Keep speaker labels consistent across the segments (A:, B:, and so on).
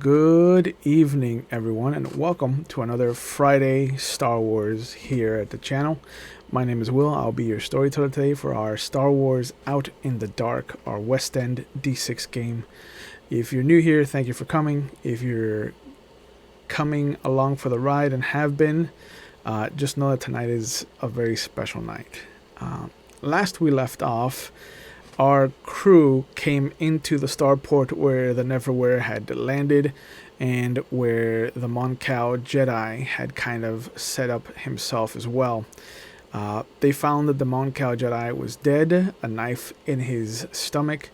A: Good evening, everyone, and welcome to another Friday Star Wars here at the channel. My name is Will. I'll be your storyteller today for our Star Wars Out in the Dark, our West End D6 game. If you're new here, thank you for coming. If you're coming along for the ride and have been, just know that tonight is a very special night. Last we left off, our crew came into the starport where the Neverwhere had landed and where the Mon Cal Jedi had kind of set up himself as well. They found that the Mon Cal Jedi was dead, a knife in his stomach,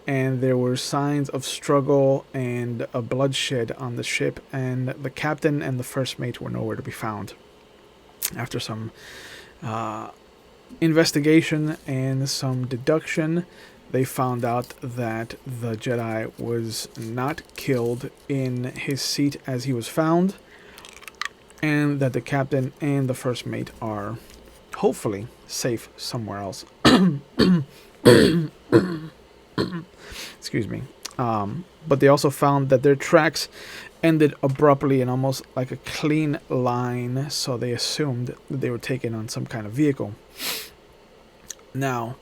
A: and there were signs of struggle and a bloodshed on the ship, and the captain and the first mate were nowhere to be found. After some investigation and some deduction, they found out that the Jedi was not killed in his seat as he was found, and that the captain and the first mate are hopefully safe somewhere else. Excuse me. But they also found that their tracks ended abruptly and almost like a clean line, so they assumed that they were taken on some kind of vehicle. Now,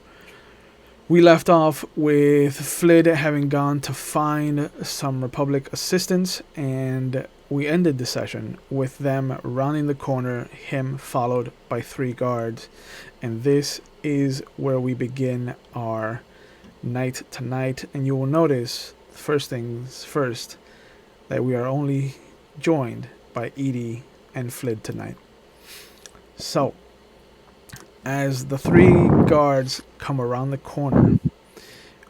A: we left off with Flid having gone to find some Republic assistance, and we ended the session with them rounding the corner, him followed by 3 guards. And this is where we begin our night tonight, and you will notice, first things first, that we are only joined by Eedee and Flid tonight. So, as the 3 guards come around the corner,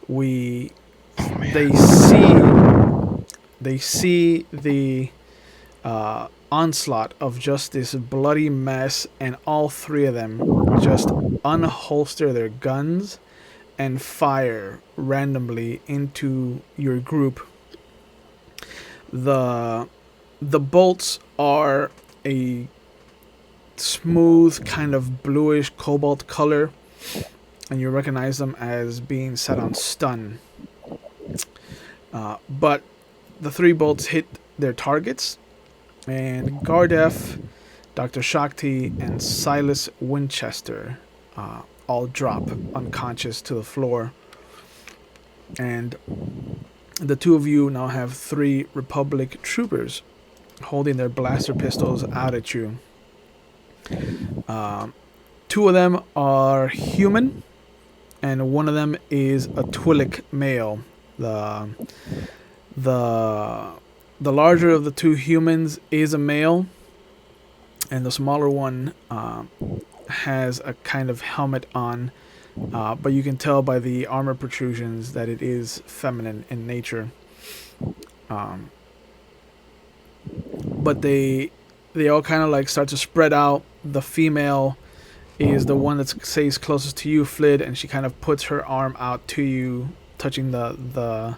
A: they see the onslaught of just this bloody mess, and all 3 of them just unholster their guns and fire randomly into your group. The bolts are a smooth kind of bluish cobalt color, and you recognize them as being set on stun. But the 3 bolts hit their targets, and Gardef, Dr. Shakti, and Silas Winchester all drop unconscious to the floor. And the 2 of you now have 3 Republic troopers holding their blaster pistols out at you. 2 of them are human, and 1 of them is a Twi'lek male. The larger of the 2 humans is a male, and the smaller one has a kind of helmet on, but you can tell by the armor protrusions that it is feminine in nature. But they all kind of like start to spread out. The female is the one that stays closest to you, Flid, and she kind of puts her arm out to you, touching the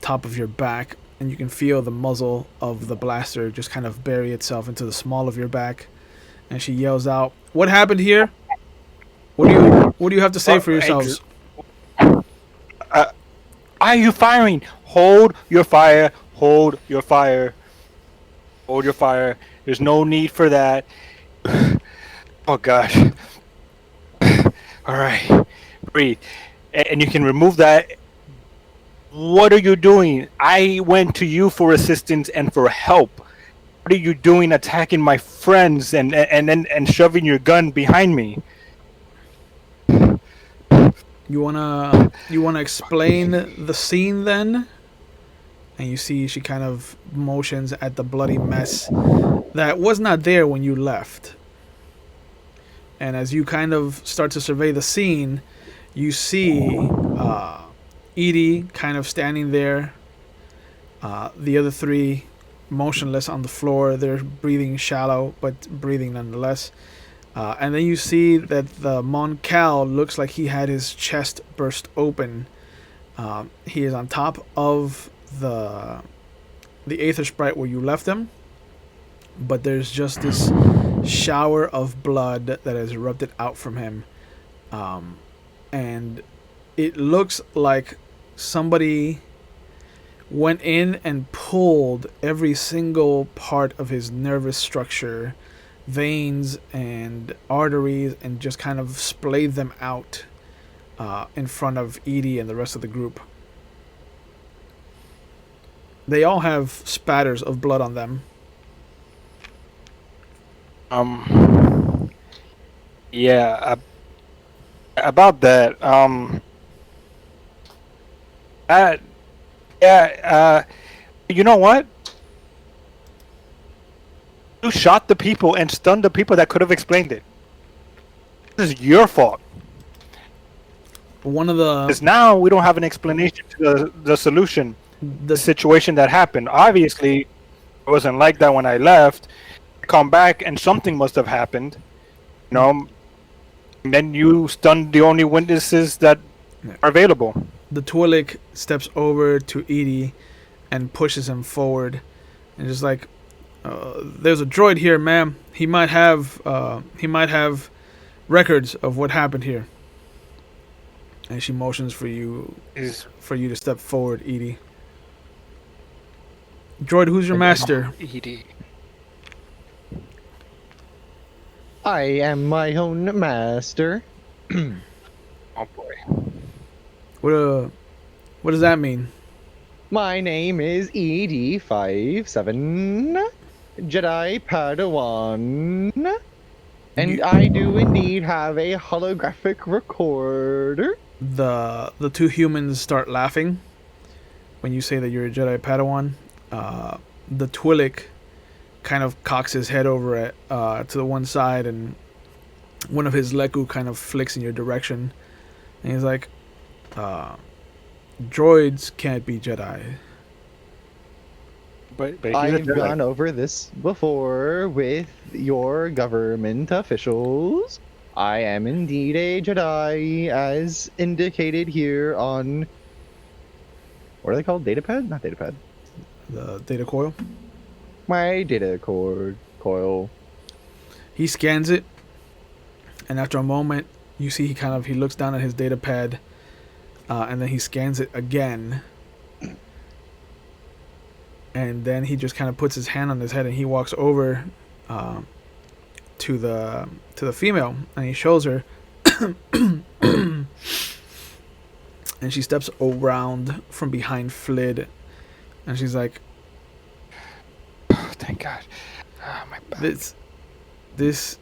A: top of your back, and you can feel the muzzle of the blaster just kind of bury itself into the small of your back. And she yells out, "What happened here? What do you have to say for yourselves?"
B: Why are you firing? Hold your fire. Hold your fire. Hold your fire. There's no need for that. Oh gosh. All right. Breathe. And you can remove that. What are you doing? I went to you for assistance and for help. What are you doing attacking my friends and shoving your gun behind me?
A: You wanna explain the scene then? And you see she kind of motions at the bloody mess that was not there when you left. And as you kind of start to survey the scene, you see Eedee kind of standing there, the other 3 motionless on the floor. They're breathing shallow, but breathing nonetheless. And then you see that the Mon Cal looks like he had his chest burst open. He is on top of the Aether Sprite where you left him, but there's just this shower of blood that has erupted out from him, and it looks like somebody went in and pulled every single part of his nervous structure, veins and arteries, and just kind of splayed them out in front of Eedee and the rest of the group. They all have spatters of blood on them.
B: Yeah, about that. You know what? You shot the people and stunned the people that could have explained it. This is your fault.
A: One of the
B: Because now we don't have an explanation to the solution, the situation that happened. Obviously, it wasn't like that when I left. I come back and something must have happened. You know, and then you stunned the only witnesses that are available.
A: The Twi'lek steps over to Eedee and pushes him forward, and just like, "There's a droid here, ma'am. He might have records of what happened here." And she motions for you to step forward, Eedee. Droid, who's your master?
B: Eedee.
C: I am my own master.
B: Oh boy.
A: What does that mean?
C: My name is ED57, Jedi Padawan, and I do indeed have a holographic recorder.
A: The two humans start laughing when you say that you're a Jedi Padawan. The Twi'lek kind of cocks his head over to the one side, and one of his Leku kind of flicks in your direction, and he's like, "Droids can't be Jedi."
B: But
C: I've gone over this before with your government officials. I am indeed a Jedi, as indicated here on... What are they called? Datapad? Not datapad.
A: The data coil.
C: My data coil.
A: He scans it, and after a moment, you see he looks down at his data pad, and then he scans it again, and then he just kind of puts his hand on his head and he walks over to the female, and he shows her, and she steps around from behind Flid, and she's like,
B: Oh, thank God. Oh, my back.
A: This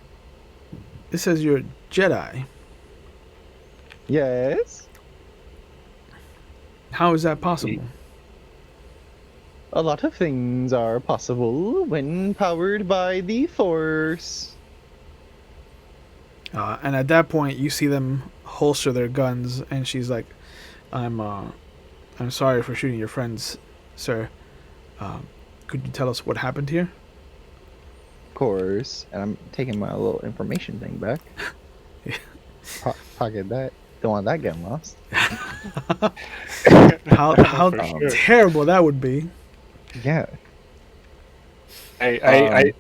A: says you're a Jedi.
C: Yes?
A: How is that possible?
C: A lot of things are possible when powered by the Force.
A: And at that point, you see them holster their guns, and she's like, I'm sorry for shooting your friends, sir. Could you tell us what happened here?"
C: Of course. And I'm taking my little information thing back. Pocket that. Don't want that getting lost.
A: How terrible that would be.
C: Yeah.
B: I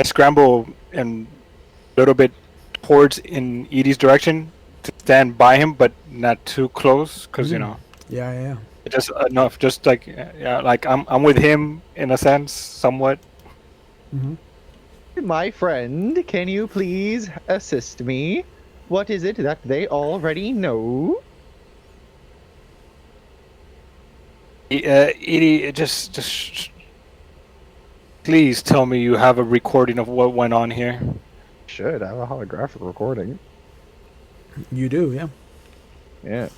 B: scramble and a little bit towards in Edie's direction to stand by him, but not too close, because you know.
A: Yeah.
B: Just enough, just like like I'm with him in a sense, somewhat.
A: Mm-hmm.
C: My friend, can you please assist me? What is it that they already know?
B: Edie, just please tell me you have a recording of what went on here.
C: Should I have a holographic recording?
A: You do, yeah.
C: Yeah.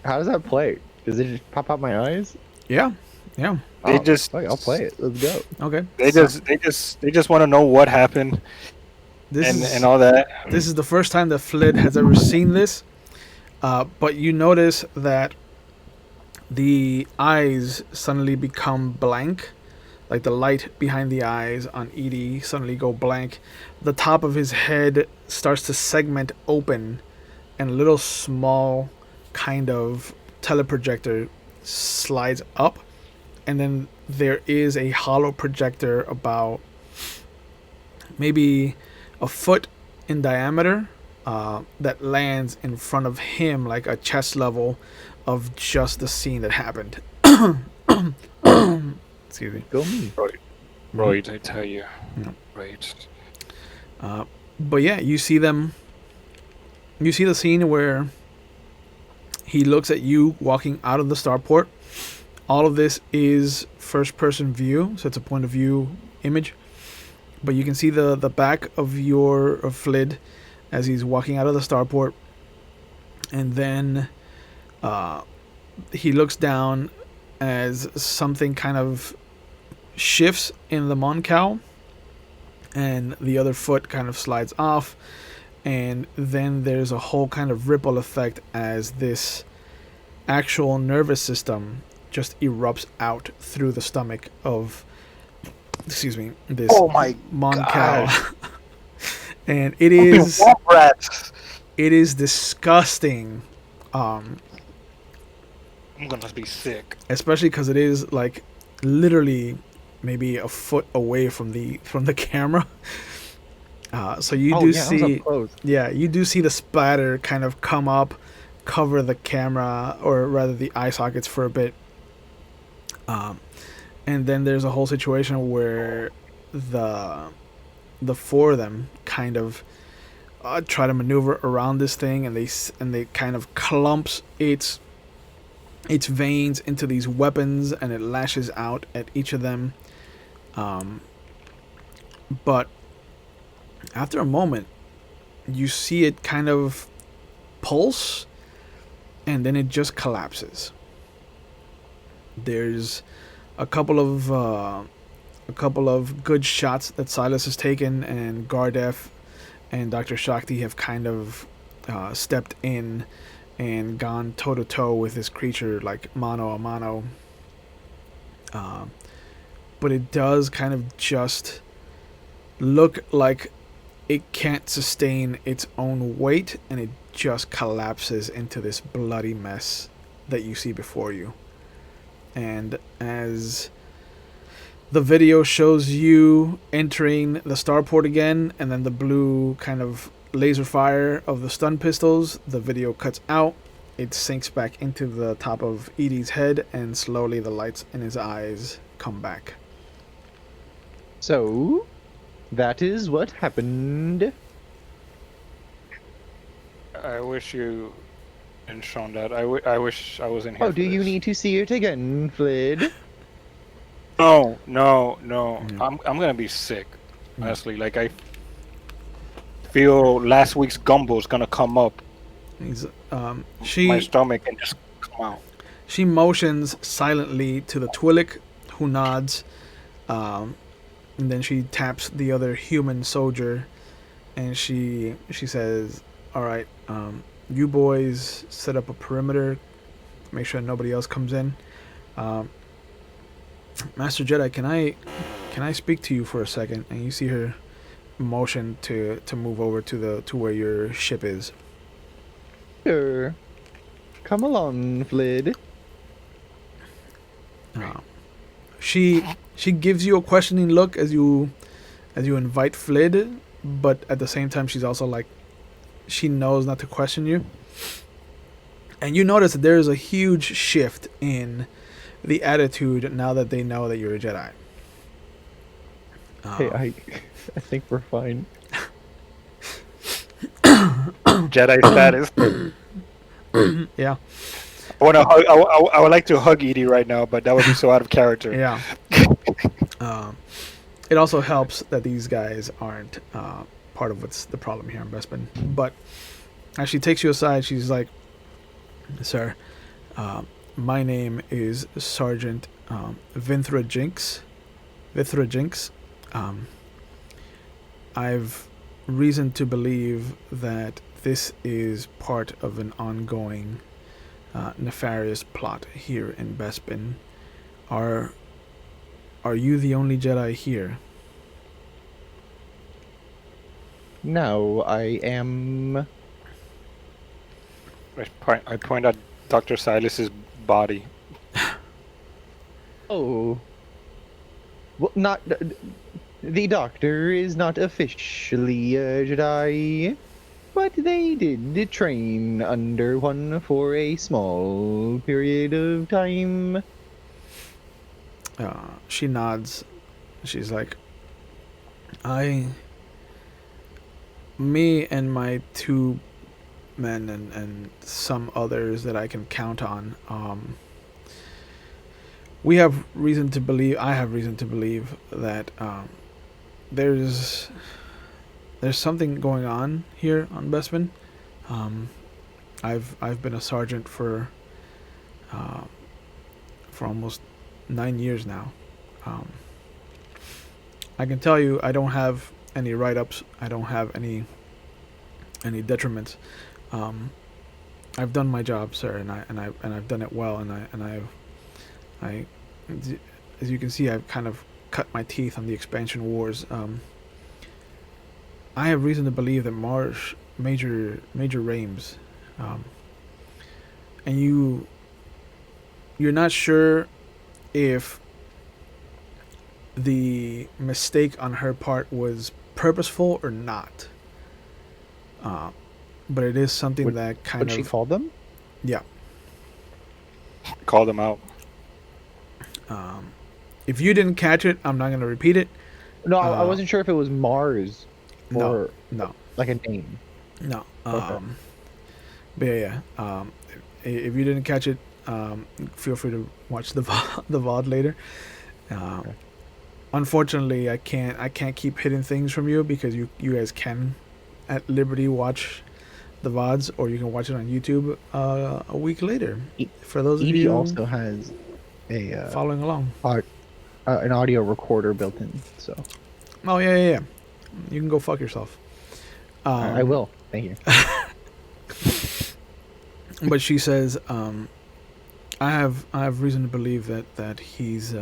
C: How does that play? Does it just pop out my eyes?
A: Yeah.
B: They
C: Oh,
B: just
C: fuck, I'll play it. Let's go.
A: Okay.
B: They just want to know what happened and all that.
A: This is the first time that Flid has ever seen this, but you notice that the eyes suddenly become blank, like the light behind the eyes on Eedee suddenly go blank. The top of his head starts to segment open, and a little small kind of teleprojector slides up, and then there is a hollow projector about maybe a foot in diameter that lands in front of him, like a chest level of just the scene that happened. Excuse me.
C: Go me.
B: Right, I tell you.
A: Yeah.
B: Right.
A: But yeah, you see them. You see the scene where he looks at you walking out of the starport. All of this is first-person view, so it's a point of view image. But you can see the back of Flid as he's walking out of the starport, and then he looks down as something kind of shifts in the Moncow, and the other foot kind of slides off, and then there's a whole kind of ripple effect as this actual nervous system just erupts out through the stomach of, excuse me, this
B: Oh my
A: Moncow.
B: God.
A: And it is
B: Rats.
A: it is disgusting,
B: I'm gonna be sick.
A: especially because it is like literally maybe a foot away from the camera. So you do
C: Yeah, I was
A: see,
C: up close.
A: yeah, you do see the splatter kind of come up, cover the camera, or rather the eye sockets for a bit. And then there's a whole situation where the four of them kind of try to maneuver around this thing, and they kind of clumps its veins into these weapons, and it lashes out at each of them. But after a moment, you see it kind of pulse, and then it just collapses. There's a couple of good shots that Silas has taken, and Gardef and Dr. Shakti have kind of stepped in and gone toe to toe with this creature, like mano a mano. But it does kind of just look like it can't sustain its own weight, and it just collapses into this bloody mess that you see before you. And as the video shows you entering the starport again, and then the blue kind of laser fire of the stun pistols, the video cuts out. It sinks back into the top of Eedee's head, and slowly the lights in his eyes come back.
C: So, that is what happened.
B: I wish you hadn't shown that. I wish I was in here.
C: Oh, do you need to see it again, Flid?
B: No.
A: Yeah.
B: I'm gonna be sick. Honestly, like I feel last week's gumbo's gonna come up
A: He's,
B: my
A: she
B: stomach and just come out.
A: she motions silently to the Twi'lek, who nods, and then she taps the other human soldier, and she says, "All right, you boys set up a perimeter, make sure nobody else comes in. Master Jedi, can I speak to you for a second?" And you see her motion to move over to where your ship is.
C: Sure. Come along, Flid.
A: She gives you a questioning look as you invite Flid, but at the same time she's also like, she knows not to question you. And you notice that there is a huge shift in the attitude now that they know that you're a Jedi.
C: Hey, I think we're fine.
B: Jedi status.
A: Yeah,
B: I would like to hug Eedee right now, but that would be so out of character.
A: yeah. It also helps that these guys aren't part of what's the problem here in Bespin. But as she takes you aside, she's like, "Sir, my name is Sergeant Vinthra Jinx. I've reason to believe that this is part of an ongoing nefarious plot here in Bespin. Are you the only Jedi here?"
C: No, I am.
B: I point at Dr. Silas's body.
C: Oh. Well, not. The Doctor is not officially a Jedi, but they did train under one for a small period of time.
A: She nods. She's like, me and my two men and some others that I can count on. We have reason to believe. I have reason to believe that there's something going on here on Bespin. I've been a sergeant for almost 9 years now. I can tell you, I don't have any write-ups. I don't have any detriments. I've done my job, sir, and I've done it well, and I, as you can see, I've kind of cut my teeth on the expansion wars. I have reason to believe that Marsh major Rames, and you're not sure if the mistake on her part was purposeful or not. But it is something that kind
C: What
A: of...
C: she called them?
A: Yeah.
B: Call them out.
A: If you didn't catch it, I'm not going to repeat it.
C: No, I wasn't sure if it was Mars or
A: No.
C: like a name.
A: No.
C: Okay.
A: But yeah. If you didn't catch it, feel free to watch the VOD later.
C: Okay.
A: Unfortunately, I can't keep hidden things from you because you guys can at liberty watch the VODs, or you can watch it on YouTube a week later. For those of
C: Eedee
A: you
C: also has a
A: following along.
C: an audio recorder built in, so
A: Oh yeah. You can go fuck yourself.
C: I will. Thank you.
A: But she says, I have reason to believe that he's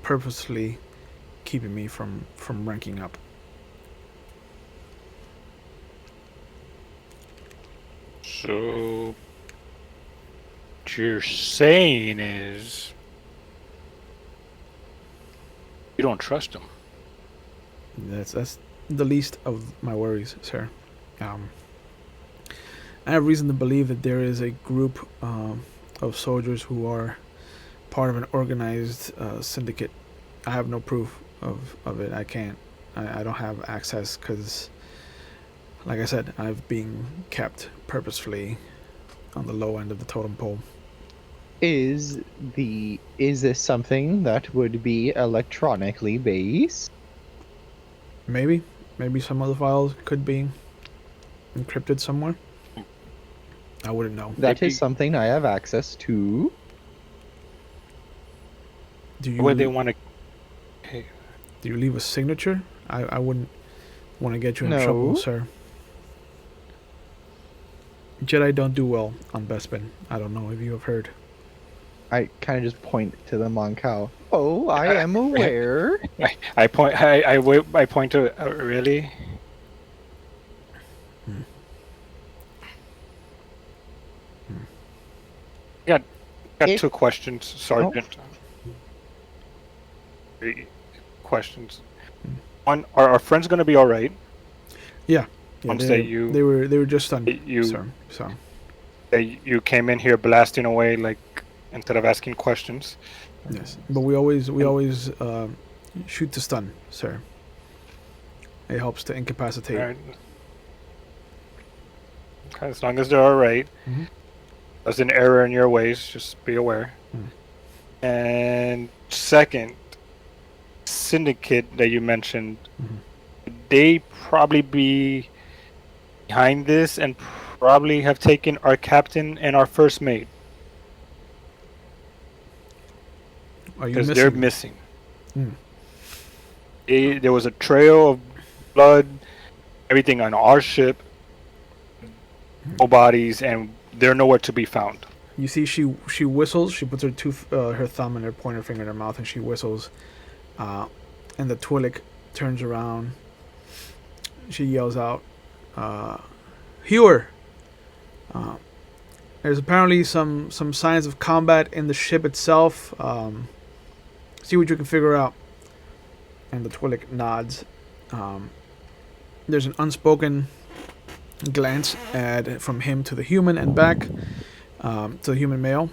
A: purposely keeping me from ranking up.
B: So, what you're saying is you don't trust him.
A: That's the least of my worries, sir. I have reason to believe that there is a group of soldiers who are part of an organized syndicate. I have no proof of it. I don't have access because, like I said, I've been kept purposefully on the low end of the totem pole.
C: Is this something that would be electronically based?
A: Maybe some of the files could be encrypted somewhere. I wouldn't know.
C: That is something I have access to.
A: Do you?
B: Where they want to.
A: Do you leave a signature? I wouldn't want to get you in
C: No.
A: trouble, sir. Jedi don't do well on Bespin. I don't know if you have heard.
C: I kind of just point to the Moncal. Oh, I am aware.
B: I point to really. Got two questions, Sergeant. Three questions. One, are our friends going to be all right?
A: Yeah,
B: Once
A: they were just stunned, sir. So
B: You came in here blasting away like instead of asking questions.
A: yes, but we always shoot to stun, sir. It helps to incapacitate.
B: All right. Okay, as long as they're all right.
A: Mm-hmm.
B: There's an error in your ways. Just be aware. And second, syndicate that you mentioned, they probably be behind this and probably have taken our captain and our first mate
A: Are you
B: because
A: missing?
B: they're missing. There was a trail of blood, everything on our ship, no bodies, and they're nowhere to be found.
A: You see, she whistles. She puts her thumb and her pointer finger in her mouth, and she whistles. And the Twi'lek turns around. She yells out, "Hewer!" There's apparently some signs of combat in the ship itself. See what you can figure out. And the Twi'lek nods. There's an unspoken glance from him to the human and back to the human male,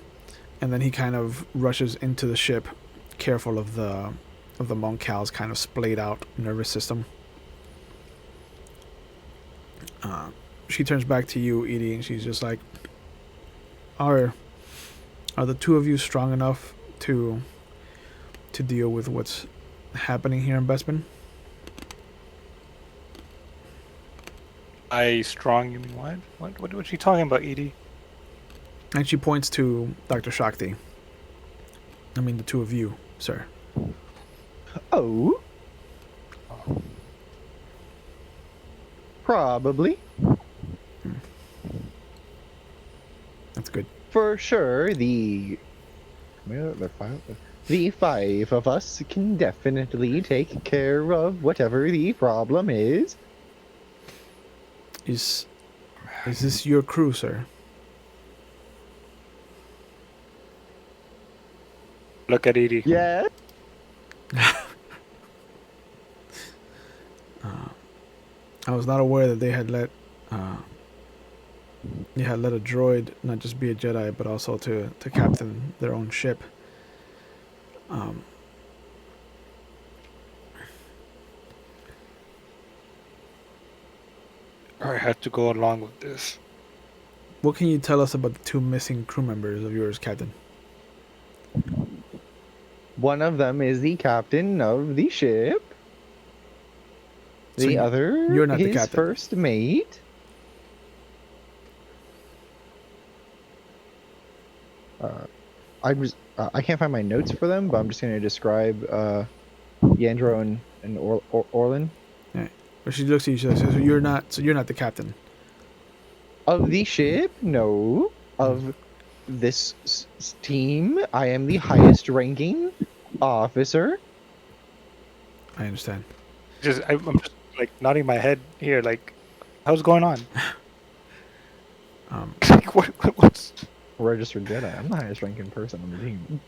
A: and then he kind of rushes into the ship, careful of the monk Cal's kind of splayed out nervous system. She turns back to you, Eedee, and she's just like, Are the two of you strong enough to deal with what's happening here in Bespin?
B: I strong, you mean what? What's she talking about, Edie?
A: And she points to Dr. Shakti. I mean, the two of you, sir.
C: Oh. Probably.
A: That's good.
C: For sure, the five of us can definitely take care of whatever the problem is.
A: Is this your crew, sir?
B: Look at Edie.
C: Yeah.
A: I was not aware that they had let a droid not just be a Jedi, but also to captain their own ship.
B: I had to go along with this.
A: What can you tell us about the two missing crew members of yours, Captain?
C: One of them is the captain of the ship.
A: So
C: The other,
A: you're not the
C: his
A: captain.
C: first mate. I can't find my notes for them, but I'm just going to describe Yandro and Orlin.
A: But she looks at you. She says, "So you're not the captain."
C: Of the ship, no. Of this team, I am the highest ranking officer.
A: I understand.
B: I'm just like nodding my head here, like, how's going on? Like, what's?
C: Registered Jedi. I'm the highest ranking person on the team.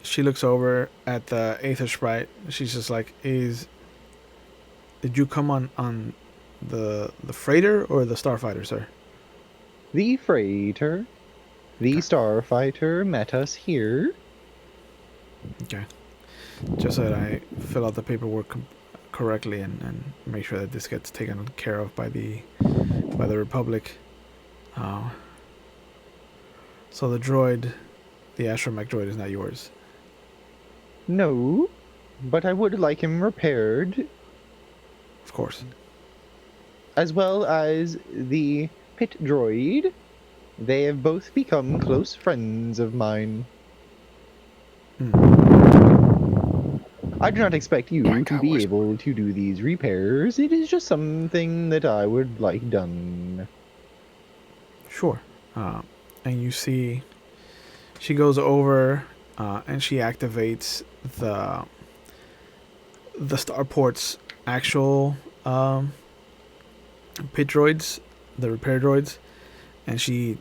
A: She looks over at the Aether Sprite. She's just like, did you come on the freighter or the starfighter, sir?"
C: The freighter, the starfighter met us here.
A: Okay. Just so that I fill out the paperwork correctly and make sure that this gets taken care of by the Republic. So the droid, the astromech droid, is not yours.
C: No, but I would like him repaired,
A: Of course.
C: as well as the pit droid. They have both become close friends of mine. I do not expect you to be able to do these repairs. It is just something that I would like done.
A: Sure. And you see, she goes over and she activates the starport's actual pit droids, the repair droids, and she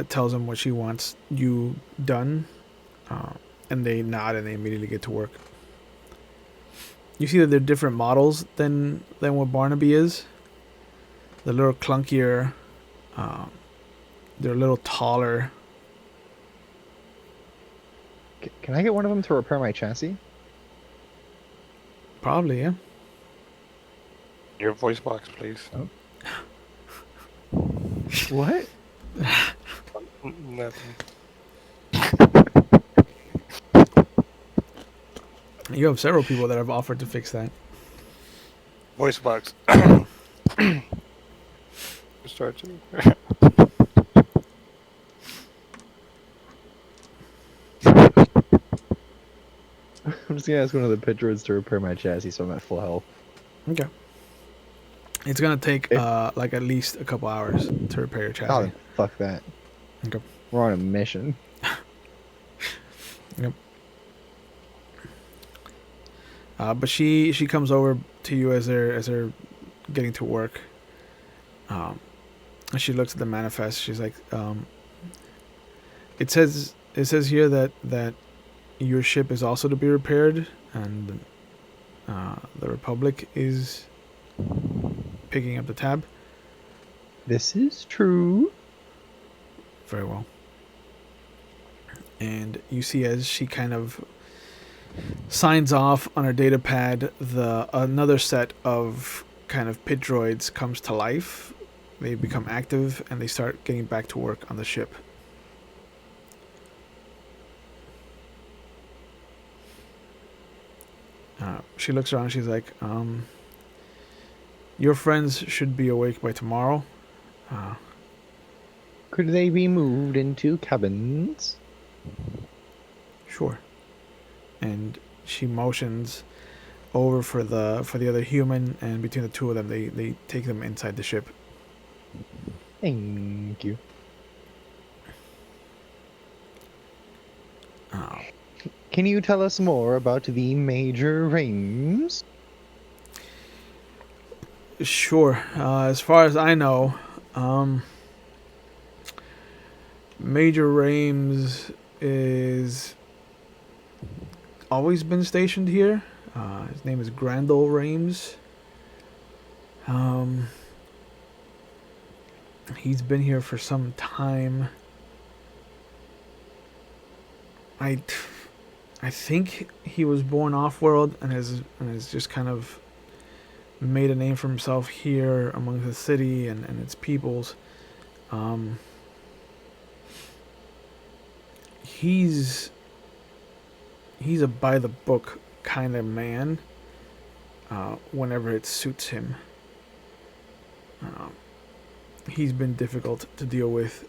A: tells them what she wants you done, and they nod and they immediately get to work. You see that they're different models than what Barnaby is. They're a little clunkier. They're a little taller.
C: Can I get one of them to repair my chassis?
A: Probably, yeah.
B: Your voice box, please.
C: What?
B: Nothing.
A: You have several people that have offered to fix that.
B: Voice box. Start to.
C: I'm just gonna ask one of the pit droids to repair my chassis so I'm at full health.
A: Okay. It's gonna take like at least a couple hours to repair your chassis.
C: Oh, fuck that.
A: Okay.
C: We're on a mission.
A: Yep. But she comes over to you as they're getting to work. And she looks at the manifest. She's like, it says here that your ship is also to be repaired, and the Republic is picking up the tab.
C: This is true.
A: Very well. And you see as she kind of signs off on her data pad, another set of kind of pit droids comes to life. They become active and they start getting back to work on the ship. She looks around. She's like, "Your friends should be awake by tomorrow.
C: Could they be moved into cabins?
A: Sure." And she motions over for the other human, and between the two of them, they take them inside the ship.
C: Thank you. Can you tell us more about the major rings?
A: Sure. As far as I know, Major Rames is always been stationed here. His name is Grandol Rames. He's been here for some time. I think he was born off-world and has just kind of made a name for himself here among the city and its peoples. He's a by-the-book kind of man whenever it suits him. He's been difficult to deal with.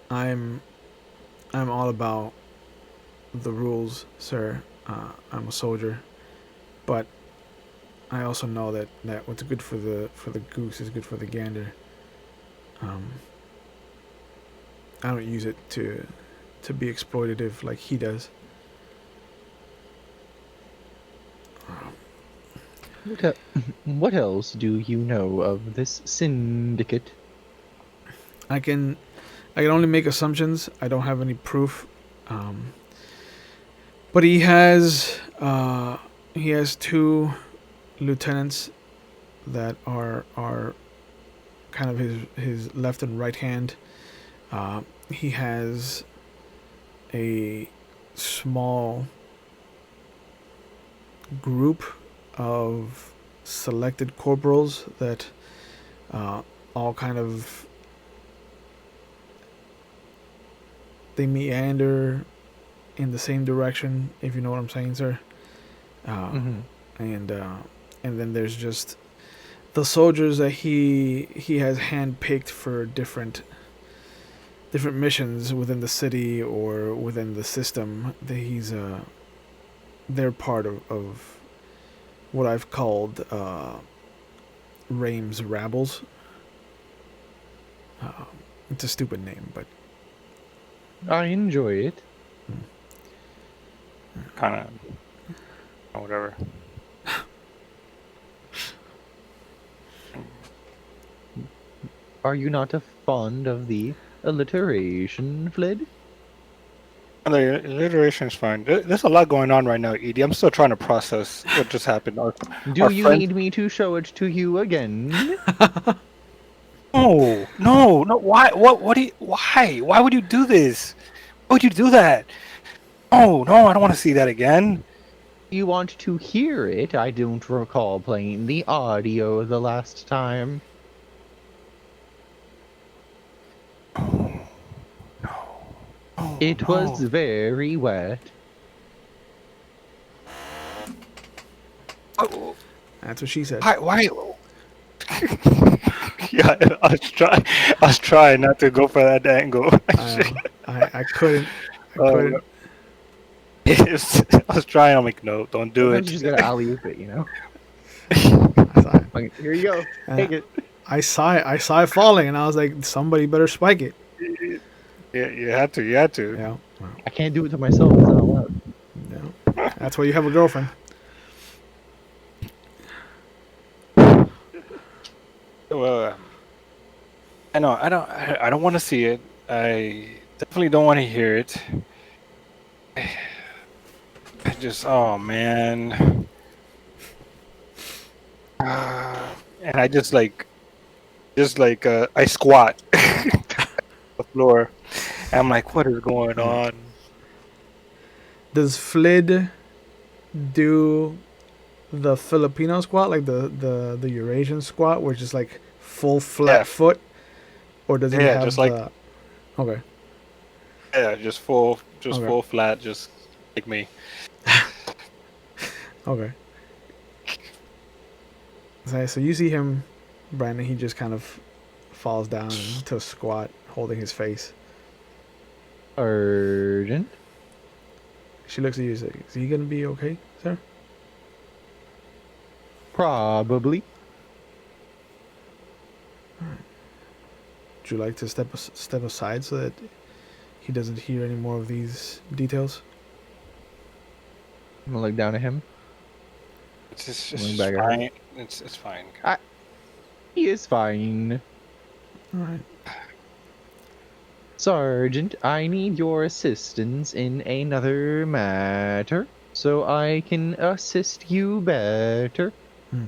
A: I'm all about the rules, sir. I'm a soldier, but I also know that what's good for the goose is good for the gander. I don't use it to be exploitative like he does.
C: What else do you know of this syndicate?
A: I can only make assumptions. I don't have any proof. But he has two lieutenants that are kind of his left and right hand. He has a small group of selected corporals that all kind of they meander in the same direction, if you know what I'm saying, sir. And then there's just the soldiers that he has handpicked for different missions within the city or within the system. That they're part of what I've called Rames Rabbles. It's a stupid name, but
C: I enjoy it.
B: Kind of, whatever.
C: Are you not fond of the alliteration, Flid?
B: The alliteration is fine. There's a lot going on right now, Edie. I'm still trying to process what just happened.
C: Do you need me to show it to you again?
B: No. Why? Why would you do this? Why would you do that? Oh no, I don't want to see that again.
C: You want to hear it? I don't recall playing the audio the last time.
B: No.
C: It was very wet.
B: Oh,
A: that's what she said.
B: why? Yeah, I was trying not to go for that angle.
A: I couldn't.
B: I was trying. I'm like, no, don't do
C: Sometimes
B: it.
C: you just gotta alley-oop it, you know? Like, here you go. Take it.
A: I saw it falling, and I was like, somebody better spike it.
B: Yeah, you had to.
A: Yeah.
C: I can't do it to myself. It's not allowed.
A: Yeah. That's why you have a girlfriend.
B: Well, I know. I don't want to see it. I definitely don't want to hear it. I just, oh man. And I just like I squat. floor. And I'm like, what is going
A: Alright.
B: on?
A: Does Flid do the Filipino squat, like the Eurasian squat, where it's just like full flat
B: Yeah,
A: foot, or does he
B: yeah, just
A: have
B: like
A: the? Okay,
B: just
A: okay,
B: full flat, just like me.
A: okay. So you see him, Brandon. He just kind of falls down into a squat, holding his face.
C: Urgent.
A: She looks at you and says, "Is he gonna be okay, sir?"
C: Probably.
A: Would you like to step aside so that he doesn't hear any more of these details?
C: I'm gonna look down at him.
B: It's
C: Looking
B: just
C: back at her.
B: fine. It's fine.
C: He is fine.
A: All right.
C: Sergeant, I need your assistance in another matter, so I can assist you better.
A: Hmm.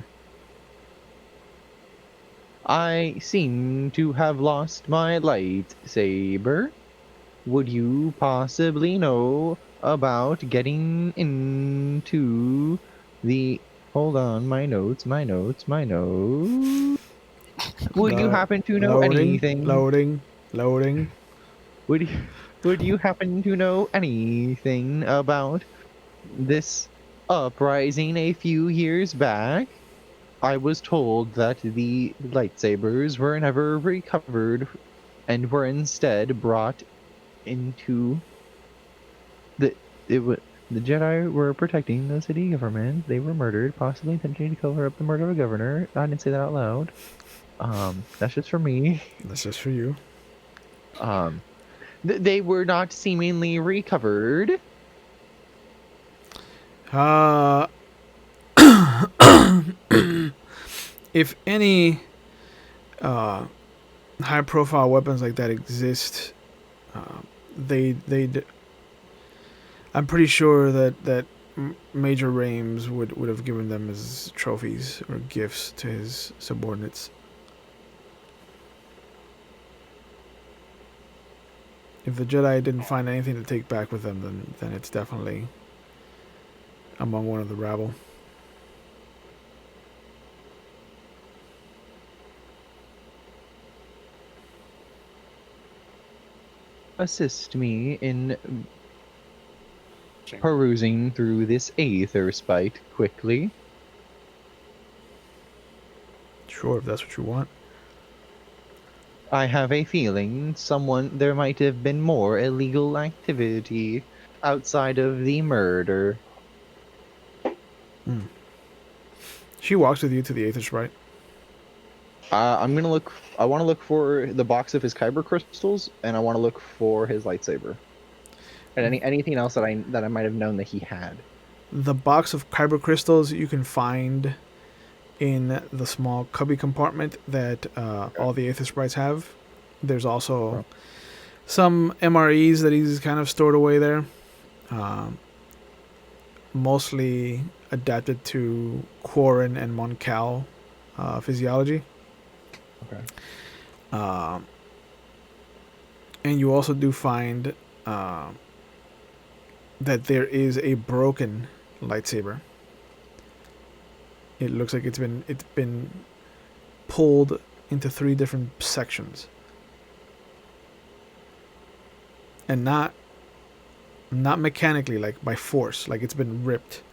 C: I seem to have lost my lightsaber. Would you possibly know about getting into the... Hold on, my notes, my notes, my notes. Would you happen to know
A: Loading,
C: anything?
A: loading, loading.
C: Would you, would you happen to know anything about this uprising a few years back? I was told that the lightsabers were never recovered and were instead brought into the it wa the Jedi were protecting the city government. They were murdered, possibly intentionally to cover up the murder of a governor. I didn't say that out loud. That's just for me.
A: That's just for you.
C: Um, they were not seemingly recovered.
A: Uh, if any high-profile weapons like that exist, uh, they I'm pretty sure that Major Rames would have given them as trophies or gifts to his subordinates. If the Jedi didn't find anything to take back with them, then it's definitely among one of the rabble.
C: Assist me in perusing through this aether spite quickly.
A: Sure, if that's what you want.
C: I have a feeling there might have been more illegal activity outside of the murder.
A: She walks with you to the Aether Sprite.
C: I'm gonna look. I want to look for the box of his kyber crystals, and I want to look for his lightsaber, and anything else that I might have known that he had.
A: The box of kyber crystals you can find in the small cubby compartment that all the Aether Sprites have. There's also some MREs that he's kind of stored away there. Mostly adapted to Quarren and Moncal physiology.
C: Okay.
A: And you also do find that there is a broken lightsaber. It looks like it's been pulled into 3 different sections, and not mechanically, like by force, like it's been ripped.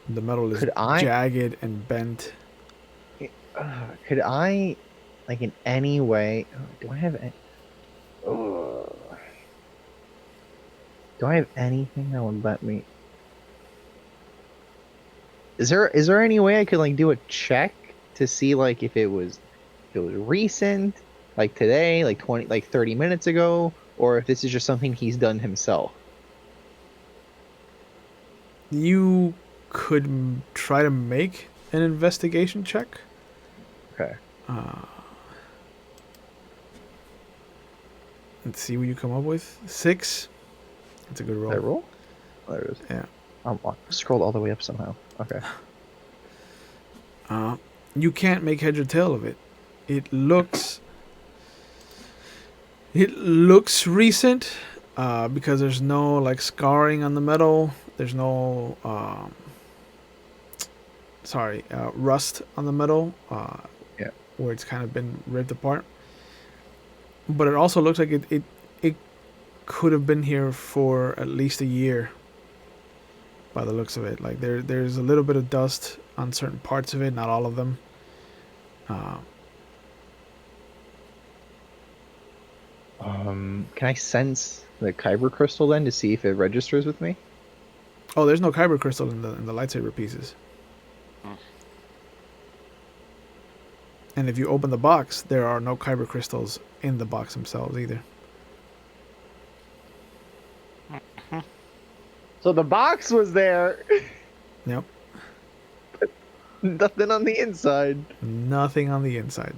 A: The metal is jagged and bent.
C: Could I, like, in any way? Do I have any? Do I have anything that would let me? Is there any way I could like do a check to see like if it was recent, like today, like 30 minutes ago, or if this is just something he's done himself?
A: You could try to make an investigation check.
C: Okay.
A: Let's see what you come up with. 6. That's a good roll.
C: Did I roll? Oh, there it is.
A: Yeah.
C: I scrolled all the way up somehow. Okay.
A: You can't make head or tail of it. It looks recent because there's no like scarring on the metal. There's no rust on the metal
C: Yeah.
A: where it's kind of been ripped apart. But it also looks like it could have been here for at least a year by the looks of it. Like there's a little bit of dust on certain parts of it, not all of them.
C: Can I sense the kyber crystal then to see if it registers with me?
A: Oh, there's no kyber crystal in the lightsaber pieces. And if you open the box, there are no kyber crystals in the box themselves either.
C: So the box was there.
A: Yep.
C: Nothing on the inside.
A: Nothing on the inside.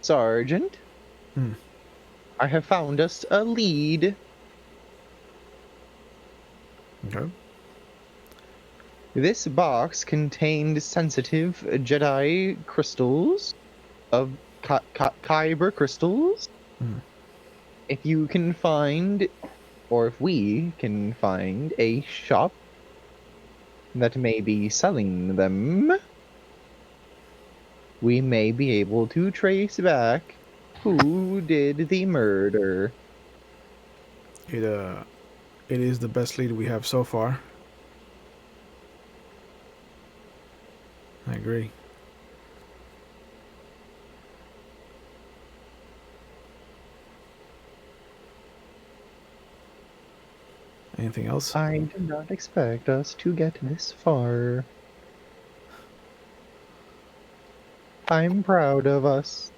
C: Sergeant, I have found us a lead.
A: Okay.
C: This box contained sensitive Jedi crystals of kyber crystals. If you can find, or if we can find a shop that may be selling them, we may be able to trace back who did the murder.
A: It is the best lead we have so far. I agree. Anything else?
C: I did not expect us to get this far. I'm proud of us.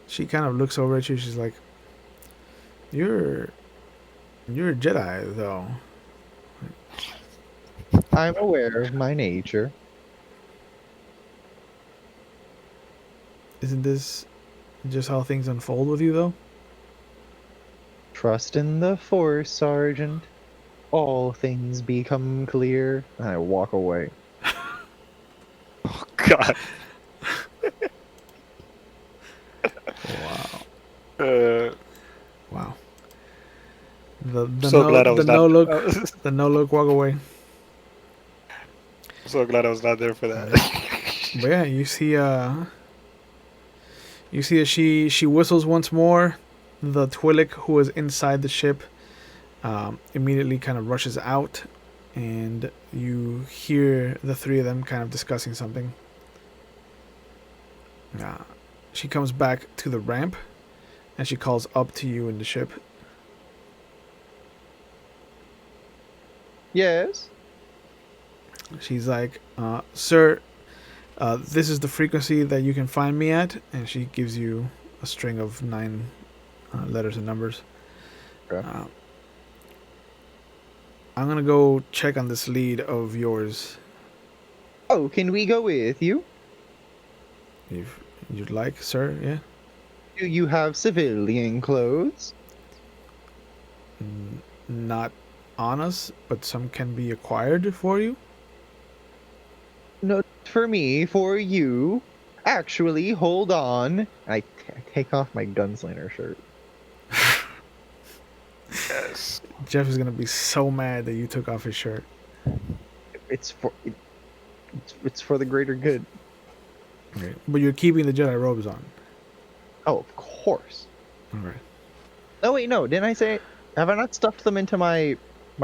A: She kind of looks over at you. She's like, You're a Jedi, though."
C: I'm aware of my nature.
A: Isn't this just how things unfold with you, though?
C: Trust in the Force, Sergeant. All things become clear. And I walk away.
B: Oh God.
A: Wow. Wow.
B: So glad I was
A: the no
B: not.
A: look, the no look walk away.
B: So glad I was not there for that.
A: But yeah, you see as she whistles once more. The Twi'lek who was inside the ship immediately kind of rushes out, and you hear the three of them kind of discussing something. She comes back to the ramp, and she calls up to you in the ship.
C: Yes?
A: She's like, "Sir, this is the frequency that you can find me at," and she gives you a string of 9 letters and numbers.
C: Okay.
A: I'm gonna go check on this lead of yours,
C: Oh, can we go with you?
A: if you'd like, sir. Yeah.
C: Do you have civilian clothes?
A: Not on us, but some can be acquired for you.
C: No, for me, for you. Actually, hold on. I take off my gunslinger shirt.
B: Yes.
A: Jeff is gonna be so mad that you took off his shirt.
C: It's for the greater good.
A: Okay. But you're keeping the Jedi robes on.
C: Oh, of course.
A: Okay.
C: Oh wait, no. Didn't I say? Have I not stuffed them into my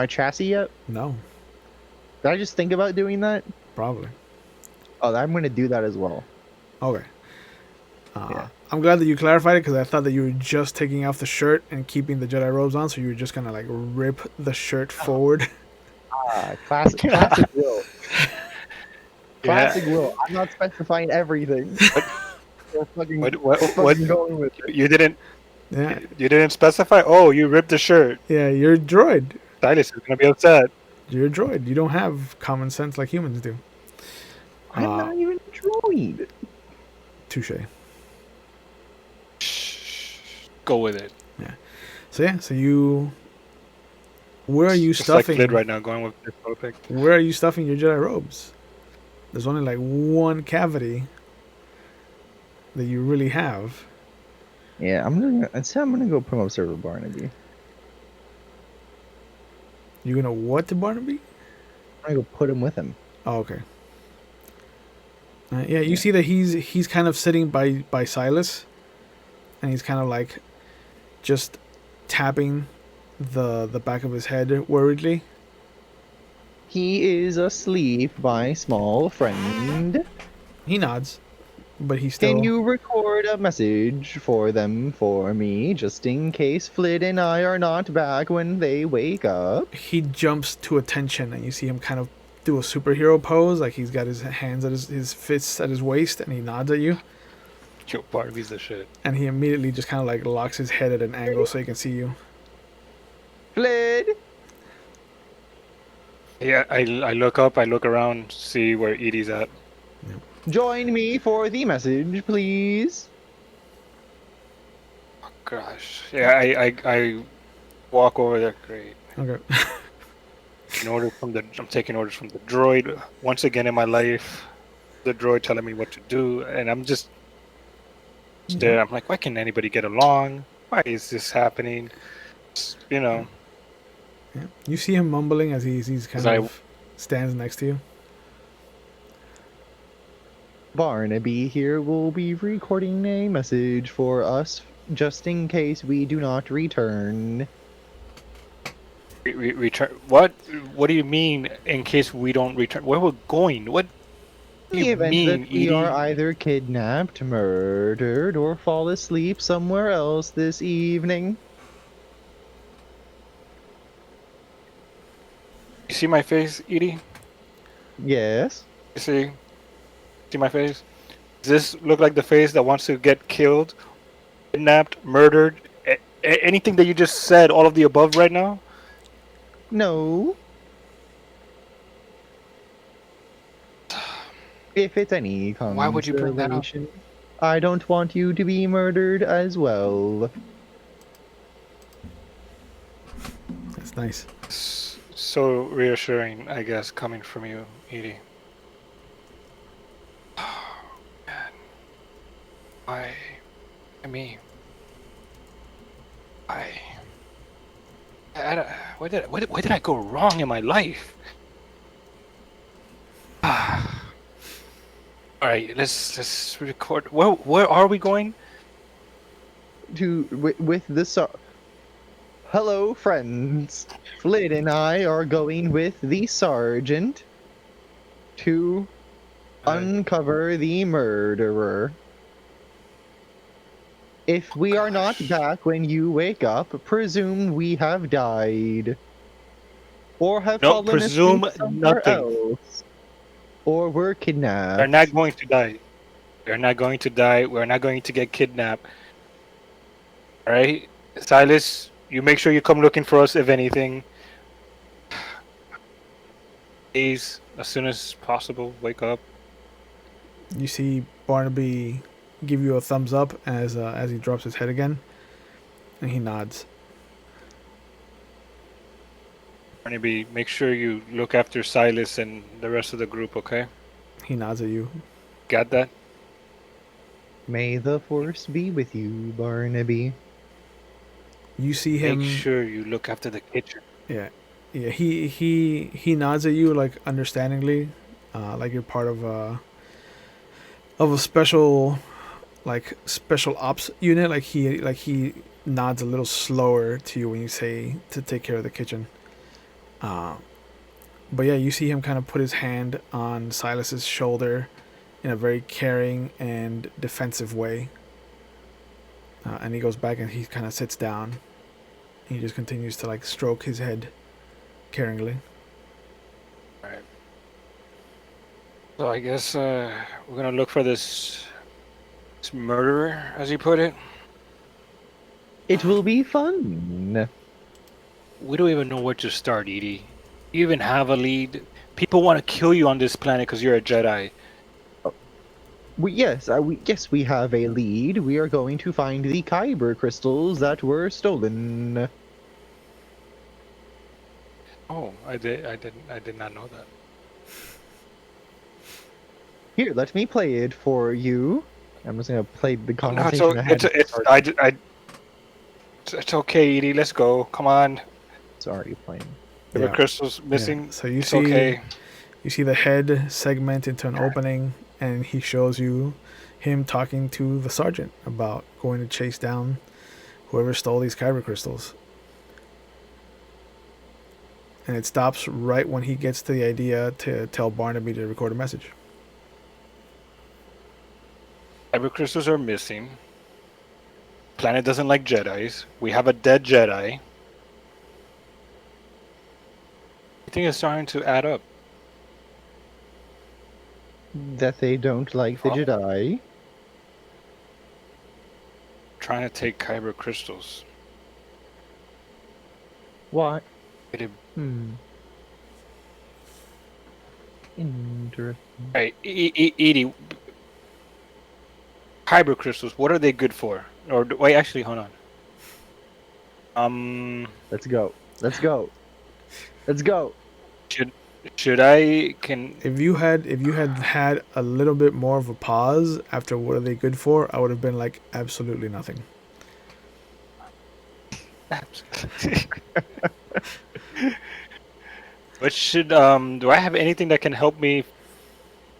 C: chassis yet?
A: No,
C: Did I just think about doing that?
A: probably.
C: Oh, I'm gonna do that as well.
A: Okay.
C: Yeah.
A: I'm glad that you clarified it, because I thought that you were just taking off the shirt and keeping the Jedi robes on, so you were just gonna like rip the shirt forward.
C: Classic Will. Classic Will. I'm not specifying everything.
B: What?
C: Going with it.
B: You didn't.
A: Yeah,
B: You didn't specify. Oh, you ripped the shirt.
A: yeah. You're a droid.
B: Silas is gonna be upset.
A: You're a droid. You don't have common sense like humans do.
C: I'm not even a droid.
A: Touche.
B: Go with it.
A: So yeah, so you Where are you
B: It's like
A: stuffing?
B: Flid right now, going with this topic.
A: Where are you stuffing your Jedi robes? There's only like one cavity that you really have.
C: Yeah, I'd say I'm gonna go promote Server Barnaby.
A: You're gonna what to Barnaby?
C: I'm gonna go put him with him.
A: Oh, okay. Yeah, you
C: Yeah.
A: see that he's kind of sitting by Silas, and he's kind of like just tapping the back of his head worriedly.
C: He is asleep, my small friend.
A: He nods, but he's
C: Can
A: still.
C: you record a message for them for me, just in case Flid and I are not back when they wake up?
A: He jumps to attention, and you see him kind of do a superhero pose, like he's got his hands at his fists at his waist, and he nods at you.
B: Yo, Barnaby's the shit.
A: And he immediately just kind of like locks his head at an angle so he can see you.
C: Flid!
B: Yeah, I look up, I look around, see where Eedee's at.
C: Join me for the message, please.
B: Oh, gosh. Yeah, I walk over there. Great.
A: Okay.
B: I'm taking orders from the droid. Once again in my life, the droid telling me what to do, and I'm just there. I'm like, why can't anybody get along? Why is this happening? You know.
A: Yeah. You see him mumbling as he's kind of stands next to you.
C: Barnaby here will be recording a message for us, just in case we do not return.
B: Return? What? What do you mean? In case we don't return, where we're going? What?
C: In
B: do
C: the
B: you
C: event
B: mean,
C: that we
B: Eedee?
C: are either kidnapped, murdered, or fall asleep somewhere else this evening.
B: You see my face, Eedee?
C: Yes.
B: You see my face? Does this look like the face that wants to get killed, kidnapped, murdered? Anything that you just said, all of the above right now?
C: No. If it's any consolation,
B: Why would you bring that up?
C: I don't want you to be murdered as well.
A: That's nice.
B: So reassuring, I guess, coming from you, Eedee. Oh, man. Me. Where did I go wrong in my life? All right, let's record. Where are we going?
C: With the Hello, friends. Flid and I are going with the sergeant to uncover the murderer. If we are not back when you wake up, presume we have died. Or have
B: No,
C: fallen
B: presume
C: asleep somewhere
B: nothing.
C: else. Or were kidnapped.
B: We're not going to die. We're not going to die. We're not going to get kidnapped. All right, Silas, you make sure you come looking for us if anything. Please, as soon as possible, wake up.
A: You see Barnaby give you a thumbs up as he drops his head again, and he nods.
B: Barnaby, make sure you look after Silas and the rest of the group, okay?
A: He nods at you.
B: Got that?
C: May the force be with you, Barnaby.
A: You see him.
B: Make sure you look after the kitchen.
A: Yeah. He nods at you like understandingly, like you're part of a special ops unit. Like he nods a little slower to you when you say to take care of the kitchen. But yeah, you see him kind of put his hand on Silas's shoulder in a very caring and defensive way. And he goes back and he kind of sits down. He just continues to like stroke his head caringly.
B: Alright. So I guess we're gonna look for this murderer, as you put it.
C: It will be fun.
B: We don't even know where to start, Eedee. You even have a lead. People want to kill you on this planet because you're a Jedi.
C: Yes, we have a lead. We are going to find the Kyber crystals that were stolen.
B: Oh, I did not know that.
C: Here, let me play it for you. I'm just gonna play the
B: No,
C: conversation I had with the
B: it's
C: sergeant.
B: it's okay, Edie. Let's go. Come on.
C: It's already playing.
B: River
A: Yeah.
B: crystals
A: Yeah.
B: missing.
A: So you
B: It's
A: see,
B: okay.
A: you see the head segment into an opening, and he shows you him talking to the sergeant about going to chase down whoever stole these kyber crystals. And it stops right when he gets to the idea to tell Barnaby to record a message.
B: Kyber crystals are missing. Planet doesn't like Jedis. We have a dead Jedi. I think it's starting to add up.
C: That they don't like the
B: Oh.
C: Jedi.
B: Trying to take kyber crystals.
C: What?
B: It,
C: Interesting.
B: hey, Edie. Kyber crystals. What are they good for? Or wait, actually, hold on.
C: Let's go. Let's go. Let's go.
B: Should I can
A: If you had had a little bit more of a pause after what are they good for, I would have been like absolutely nothing.
B: What should do I have anything that can help me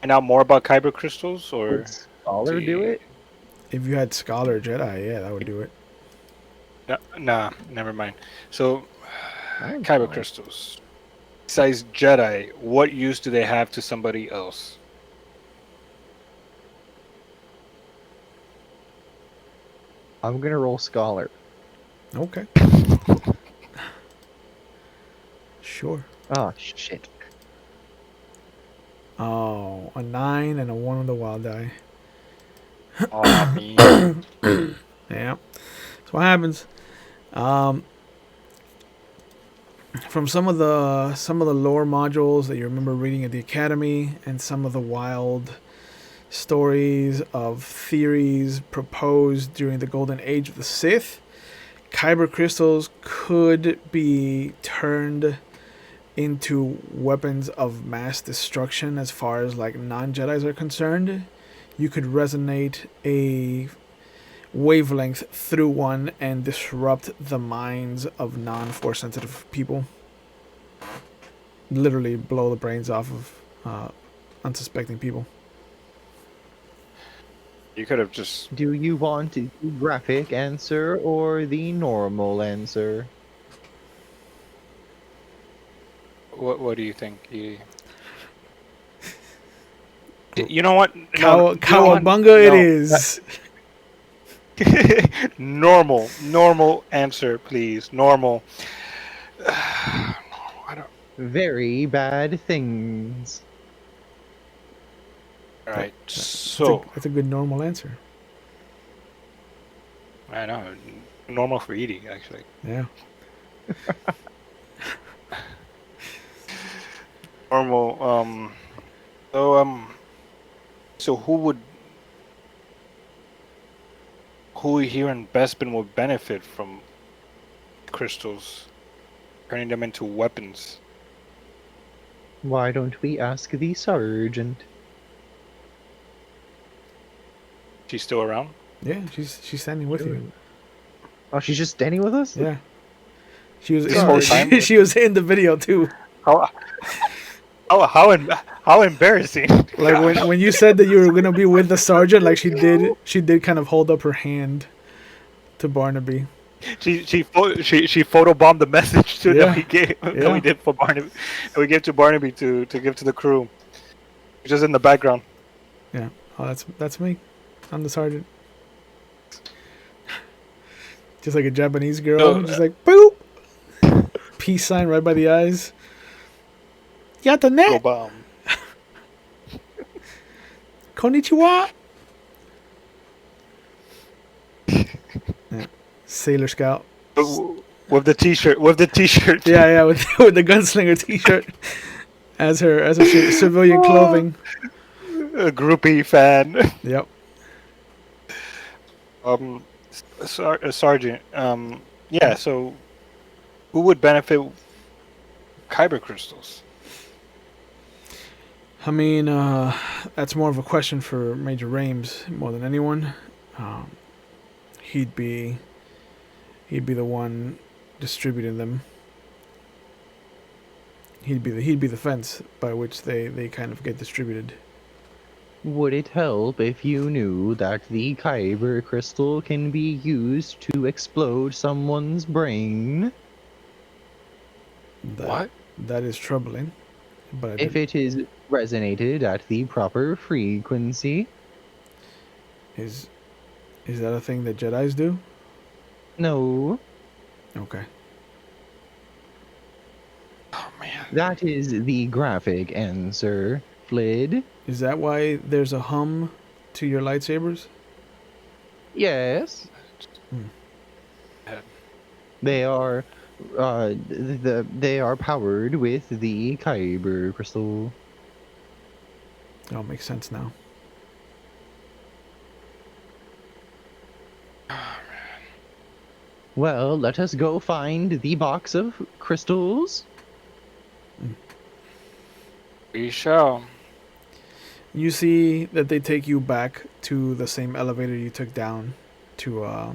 B: find out more about kyber crystals or
C: Would Scholar do it?
A: If you had Scholar Jedi, yeah, that would do it.
B: Nah, never mind. So
C: I'm
B: kyber
C: fine.
B: crystals. Besides Jedi, what use do they have to somebody else?
C: I'm gonna roll Scholar.
A: Okay. Sure.
C: Oh shit.
A: Oh, a 9 and a 1 on the wild die.
B: Aw, man.
A: Yeah. That's what happens. From some of the lore modules that you remember reading at the academy, and some of the wild stories of theories proposed during the golden age of the Sith, kyber crystals could be turned into weapons of mass destruction as far as like non-Jedis are concerned. You could resonate a wavelength through one and disrupt the minds of non-force sensitive people. Literally blow the brains off of unsuspecting people.
B: You could have just
C: Do you want the graphic answer or the normal answer?
B: what do you think? You know what? No, you know what?
A: Cowabunga it
B: No.
A: is.
B: Normal answer, please. Normal. I don't.
C: Very bad things.
B: All right.
A: That's
B: So
A: a good normal answer.
B: I know. Normal for Edie, actually.
A: Yeah.
B: Normal. So who here in Bespin would benefit from crystals, turning them into weapons?
C: Why don't we ask the sergeant?
B: She's still around?
A: Yeah, she's standing with you.
C: Oh, she's just standing with us?
A: Yeah. She was
B: This whole time?
A: she was in the video too.
B: How embarrassing!
A: Like when you said that you were gonna be with the sergeant, like she did kind of hold up her hand to Barnaby.
B: She photobombed the message too
A: Yeah.
B: that we gave that
A: Yeah.
B: we did for Barnaby, that we gave to Barnaby to give to the crew, just in the background.
A: Yeah. Oh, that's me. I'm the sergeant. Just like a Japanese girl,
B: No,
A: just like boop. Peace sign right by the eyes. Yatta
B: Go
A: ne.
B: bomb.
A: Konnichiwa. Yeah. Sailor Scout.
B: With the t-shirt.
A: Yeah, with the gunslinger T-shirt as her civilian clothing.
B: A groupie fan.
A: Yep.
B: Sergeant. Yeah. So, who would benefit kyber crystals?
A: I mean, that's more of a question for Major Rames more than anyone. Um, he'd be the one distributing them. He'd be the fence by which they kind of get distributed.
C: Would it help if you knew that the kyber crystal can be used to explode someone's brain?
A: That, that is troubling. But I
C: If
A: didn't.
C: it is resonated at the proper frequency?
A: Is that a thing that Jedi's do?
C: No.
A: Okay.
B: Oh man.
C: That is the graphic answer, Flid.
A: Is that why there's a hum to your lightsabers?
C: Yes.
A: Hmm.
C: They are they are powered with the kyber crystal.
A: Oh, makes sense now.
C: Well, let us go find the box of crystals.
B: We shall.
A: You see that they take you back to the same elevator you took down to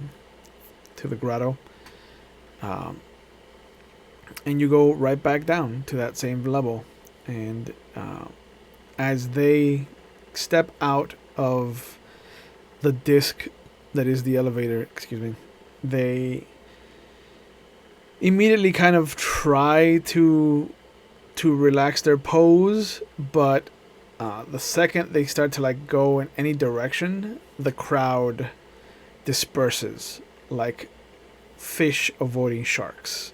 A: the grotto, and you go right back down to that same level. And as they step out of the disc that is the elevator, excuse me, they immediately kind of try to relax their pose, but the second they start to like go in any direction, the crowd disperses like fish avoiding sharks.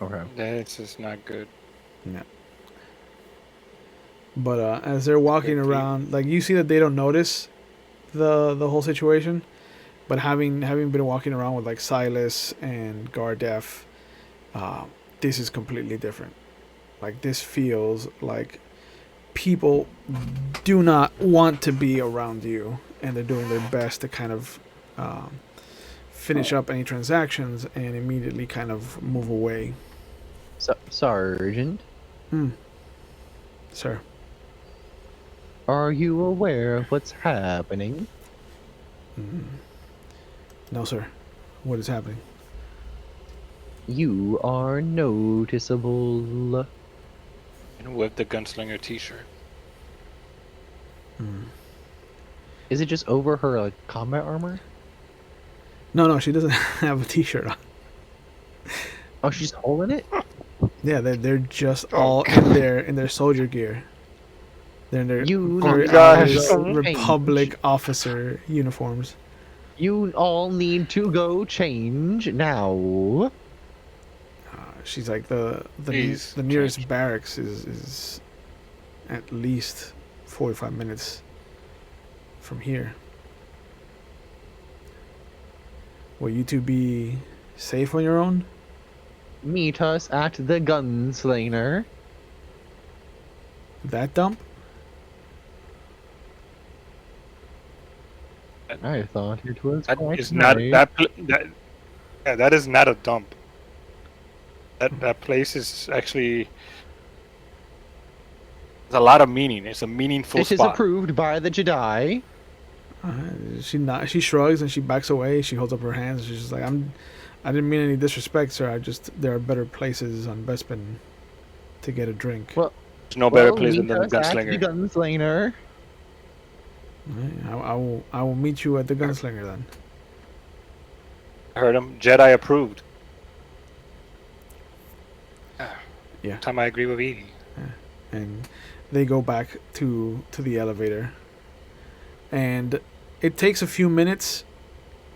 C: Okay.
B: That's just not good.
A: Yeah. But as they're walking around, like you see that they don't notice the whole situation. But having been walking around with like Silas and Gardef, this is completely different. Like this feels like people do not want to be around you, and they're doing their best to kind of finish up any transactions and immediately kind of move away.
C: Sergeant,
A: Sir.
C: are you aware of what's happening?
A: No, sir. What is happening?
C: You are noticeable.
B: And with the gunslinger T-shirt.
C: Is it just over her like combat armor?
A: No, she doesn't have a t-shirt on.
C: Oh, she's holding it?
A: Yeah, they're just all in their soldier gear. They're in their
C: You
A: very
B: gosh.
A: obvious Republic officer uniforms.
C: You all need to go change now.
A: She's like the
B: Please
A: nearest
B: change.
A: barracks is at least 45 minutes from here. Will you two be safe on your own?
C: Meet us at the gunslinger.
A: That dump?
C: I thought it was
B: That
C: quite
B: is not
C: nice.
B: that is not a dump. That place is actually there's a lot of meaning. It's a meaningful
C: It is
B: spot.
C: approved by the Jedi.
A: She shrugs and she backs away. She holds up her hands. She's just like, I didn't mean any disrespect, sir. There are better places on Bespin to get a drink.
C: Well,
B: There's no better
C: well,
B: place
C: meet
B: than the
C: us at the
B: gunslinger.
C: gunslinger.
A: I will meet you at the gunslinger then.
B: Heard him. Jedi approved.
A: Yeah.
B: Time I agree with Eedee.
A: And they go back to the elevator. And it takes a few minutes,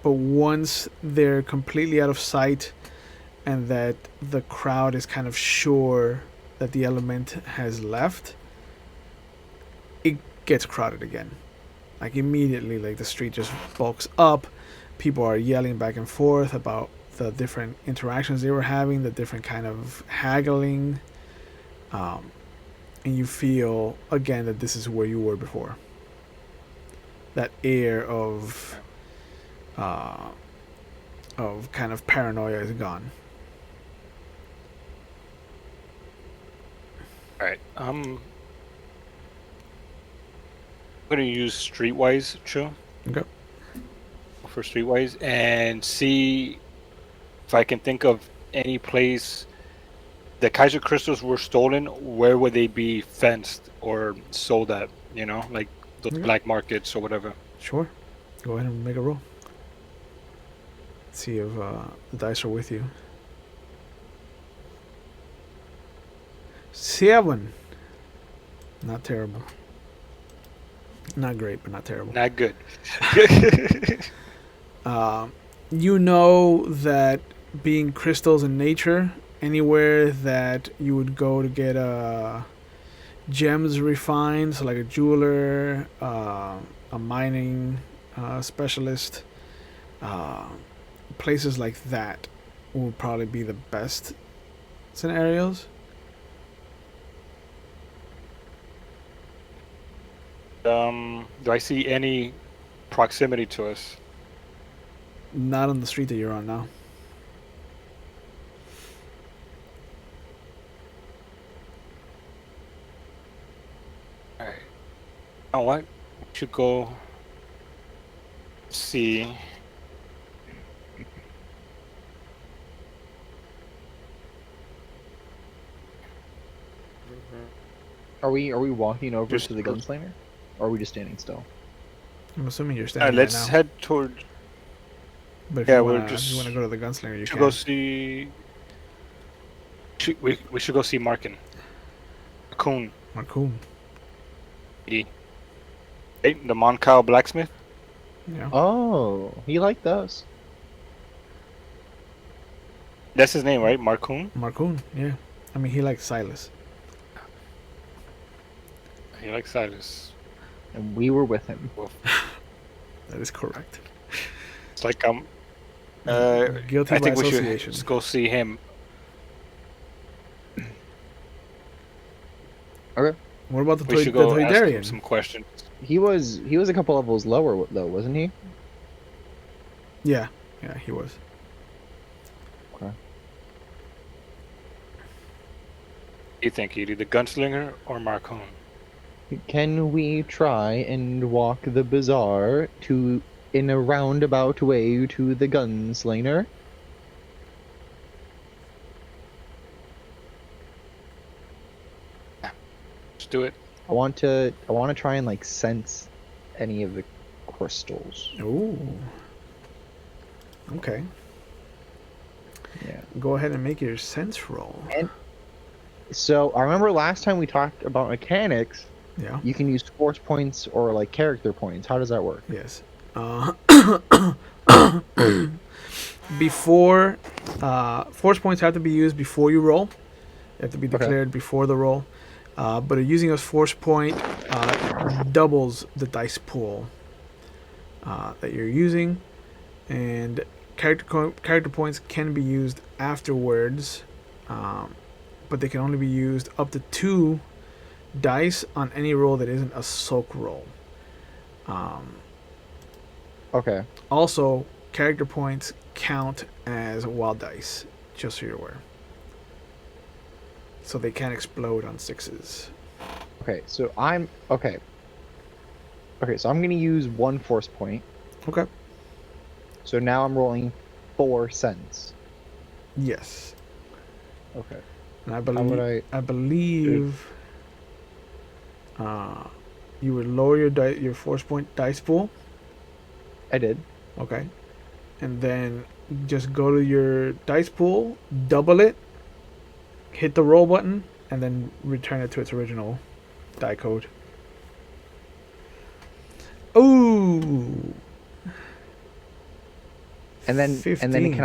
A: but once they're completely out of sight and that the crowd is kind of sure that the element has left, it gets crowded again. Like immediately, like the street just bulks up. People are yelling back and forth about the different interactions they were having, the different kind of haggling. And you feel again that this is where you were before. That air of kind of paranoia is gone.
B: All right. I'm gonna use Streetwise, Chu,
A: Okay.
B: for Streetwise, and see if I can think of any place the Kaiser crystals were stolen. Where would they be fenced or sold at? You know, like those
A: Okay.
B: black markets or whatever.
A: Sure. Go ahead and make a roll. See if the dice are with you. 7. Not terrible. Not great, but not terrible.
B: Not good.
A: You know that being crystals in nature, anywhere that you would go to get gems refined, so like a jeweler, a mining specialist, uh, places like that will probably be the best scenarios.
B: Do I see any proximity to us?
A: Not on the street that you're on now.
B: All right. You know what? We should go see.
C: Are we walking over
B: Just
C: to the
B: go-
C: gunslinger? Or are we just standing still?
A: I'm assuming you're
B: All right,
A: standing
B: let's
A: right now.
B: head toward.
A: But if
B: Yeah,
A: you
B: we're
A: wanna,
B: just-
A: if you want to go to the gunslinger, you
B: We should
A: can.
B: go see. We should go see Markin. Coon.
A: Marcoon.
B: Hey, the Moncal blacksmith.
A: Yeah.
C: Oh, he liked those.
B: That's his name, right? Marcoon.
A: Marcoon. Yeah. I mean, he likes Silas.
B: He likes Silas.
C: And we were with him.
B: Well,
A: That is correct.
B: it's like
A: Guilty
B: I
A: by
B: think we should
A: association.
B: just go see him.
C: Okay.
A: What about the
B: We should go ask him
A: Toydarian?
B: some questions.
C: He was a couple levels lower though, wasn't he?
A: Yeah. Yeah, he was.
C: Okay.
B: What do you think, Eedee? The gunslinger or Marcoon?
C: Can we try and walk the bazaar in a roundabout way to the gunslinger?
B: Let's do it.
C: I want to try and like sense any of the crystals.
A: Ooh. Okay.
C: Yeah.
A: Go ahead and make your sense roll.
C: So I remember last time we talked about mechanics,
A: Yeah.
C: you can use force points or like character points. How does that work?
A: Yes. Before, force points have to be used before you roll. They have to be
C: Okay.
A: declared before the roll. But using a force point doubles the dice pool that you're using, and character points can be used afterwards, but they can only be used up to 2 dice on any roll that isn't a soak roll.
C: Okay.
A: Also, character points count as wild dice, just so you're aware. So they can explode on 6s.
C: Okay. So I'm okay. Okay. So I'm gonna use 1 force point.
A: Okay.
C: So now I'm rolling 4 cents.
A: Yes.
C: Okay.
A: And I
C: How would
A: believe I believe you would lower your force point dice pool.
C: I did.
A: Okay. And then just go to your dice pool, double it, hit the roll button, and then return it to its original die code. Ooh.
C: And then
A: 15.
C: can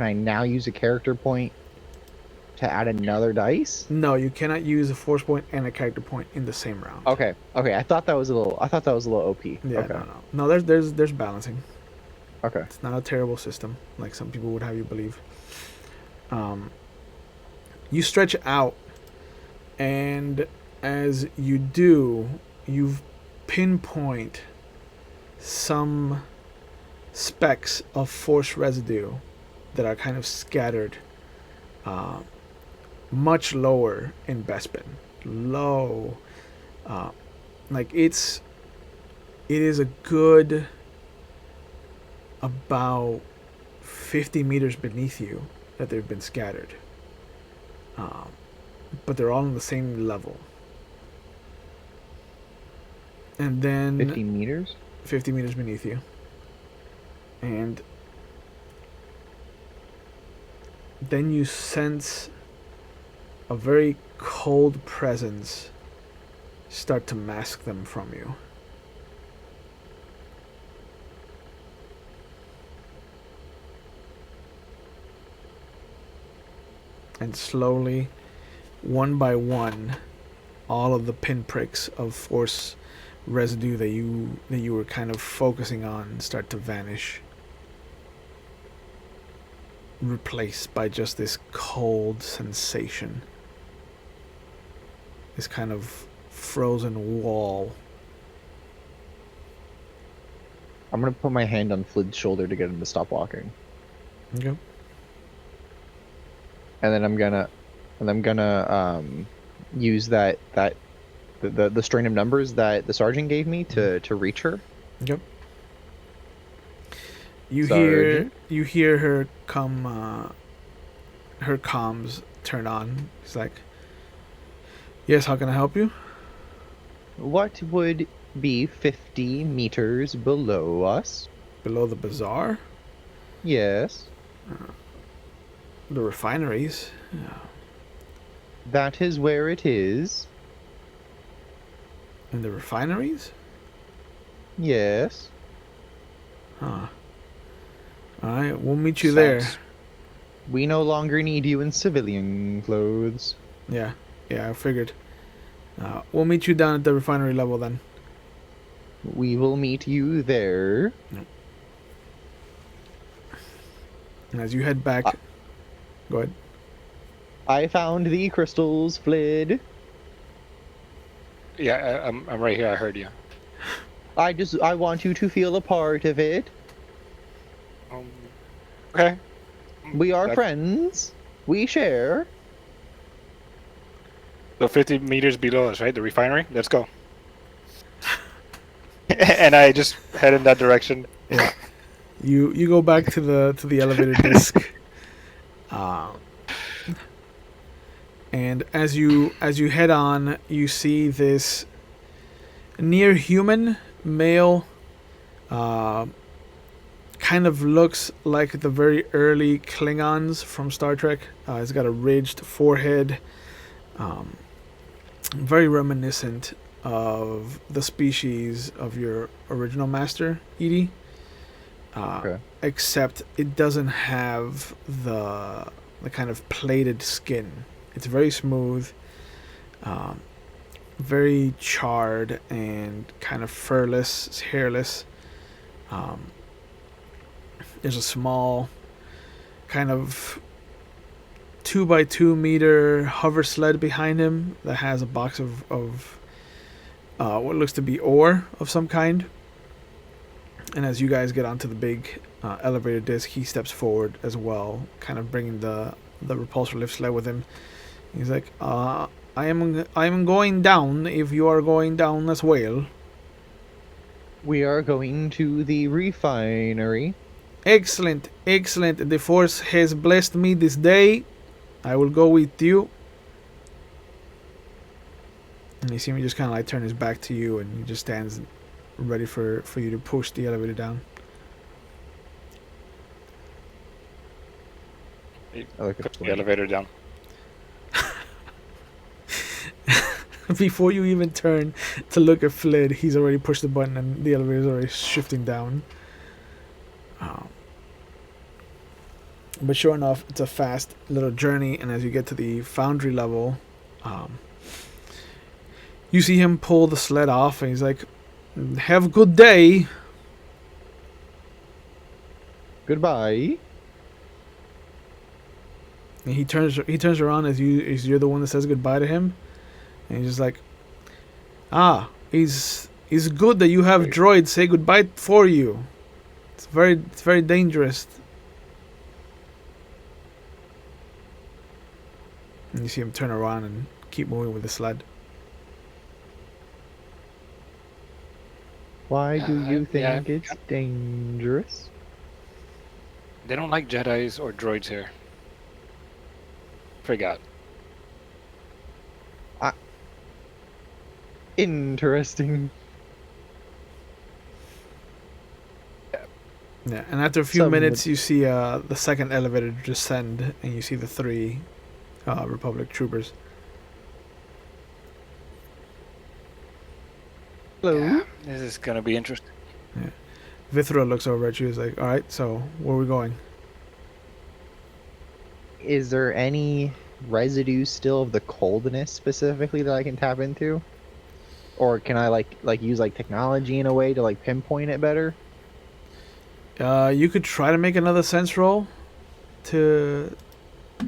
C: I now use a character point to add another dice?
A: No, you cannot use a force point and a character point in the same round.
C: Okay. Okay. I thought that was a little OP.
A: Yeah,
C: Okay.
A: no. There's balancing.
C: Okay.
A: It's not a terrible system like some people would have you believe. You stretch out, and as you do, you pinpoint some specks of force residue that are kind of scattered much lower in Bespin. Low. Like it is a good about 50 meters beneath you that they've been scattered. But they're all on the same level. And then
C: 50 meters?
A: 50 meters beneath you. And then you sense a very cold presence start to mask them from you. And slowly, one by one, all of the pinpricks of force residue that you were kind of focusing on start to vanish, replaced by just this cold sensation, this kind of frozen wall.
C: I'm gonna put my hand on Flid's shoulder to get him to stop walking.
A: Okay.
C: And then I'm gonna use the string of numbers that the sergeant gave me to reach her.
A: Yep. You
C: Sergeant?
A: hear her come. Her comms turn on. It's like, yes, how can I help you?
C: What would be 50 meters below us?
A: Below the bazaar,
C: Yes.
A: the refineries.
C: That is where it is.
A: In the refineries?
C: Yes.
A: Huh. Alright, we'll meet you there.
B: Sounds-
C: We no longer need you in civilian clothes.
A: Yeah, I figured. We'll meet you down at the refinery level then.
C: We will meet you there.
A: And as you head back, go ahead.
C: I found the crystals, Flid.
B: Yeah, I'm right here. I heard you.
C: I want you to feel a part of it.
B: Okay.
C: We are
B: That's-
C: friends. We share.
B: So 50 meters below us, right? The refinery? Let's go. And I just head in that direction.
A: Yeah. You go back to the elevator disc. And as you head on, you see this near human male, kind of looks like the very early Klingons from Star Trek. He's got a ridged forehead, very reminiscent of the species of your original master, Eedee.
C: Okay.
A: Except it doesn't have the kind of plated skin. It's very smooth, very charred and kind of furless, it's hairless. There's a small kind of 2x2 meter hover sled behind him that has a box of what looks to be ore of some kind. And as you guys get onto the big elevator disc, he steps forward as well, kind of bringing the repulsor lift sled with him. He's like, I am going down if you are going down as well.
C: We are going to the refinery.
A: Excellent, excellent. The force has blessed me this day. I will go with you. And you see him just kind of like turn his back to you, and he just stands ready for you to push the elevator down.
C: I like
B: Put
C: it.
B: the elevator down.
A: Before you even turn to look at Flid, he's already pushed the button and the elevator's already shifting down. But sure enough, it's a fast little journey, and as you get to the foundry level, you see him pull the sled off, and he's like, "Have a good day."
C: Goodbye.
A: And he turns around as you're the one that says goodbye to him, and he's just like, it's good that you have droids say goodbye for you. It's very dangerous. And you see him turn around and keep moving with the sled.
C: Why do you
B: Yeah,
C: think it's dangerous?
B: they don't like Jedis or droids here. Forgot.
C: Interesting.
A: Yeah, and after a few
C: Some
A: minutes, you see the second elevator descend, and you see the 3 Republic troopers.
C: Hello.
B: Yeah, this is gonna be interesting.
A: Vithra looks over at you. He's like, "All right, so where are we going?"
C: Is there any residue still of the coldness specifically that I can tap into? Or can I like use like technology in a way to like pinpoint it better?
A: You could try to make another sense roll to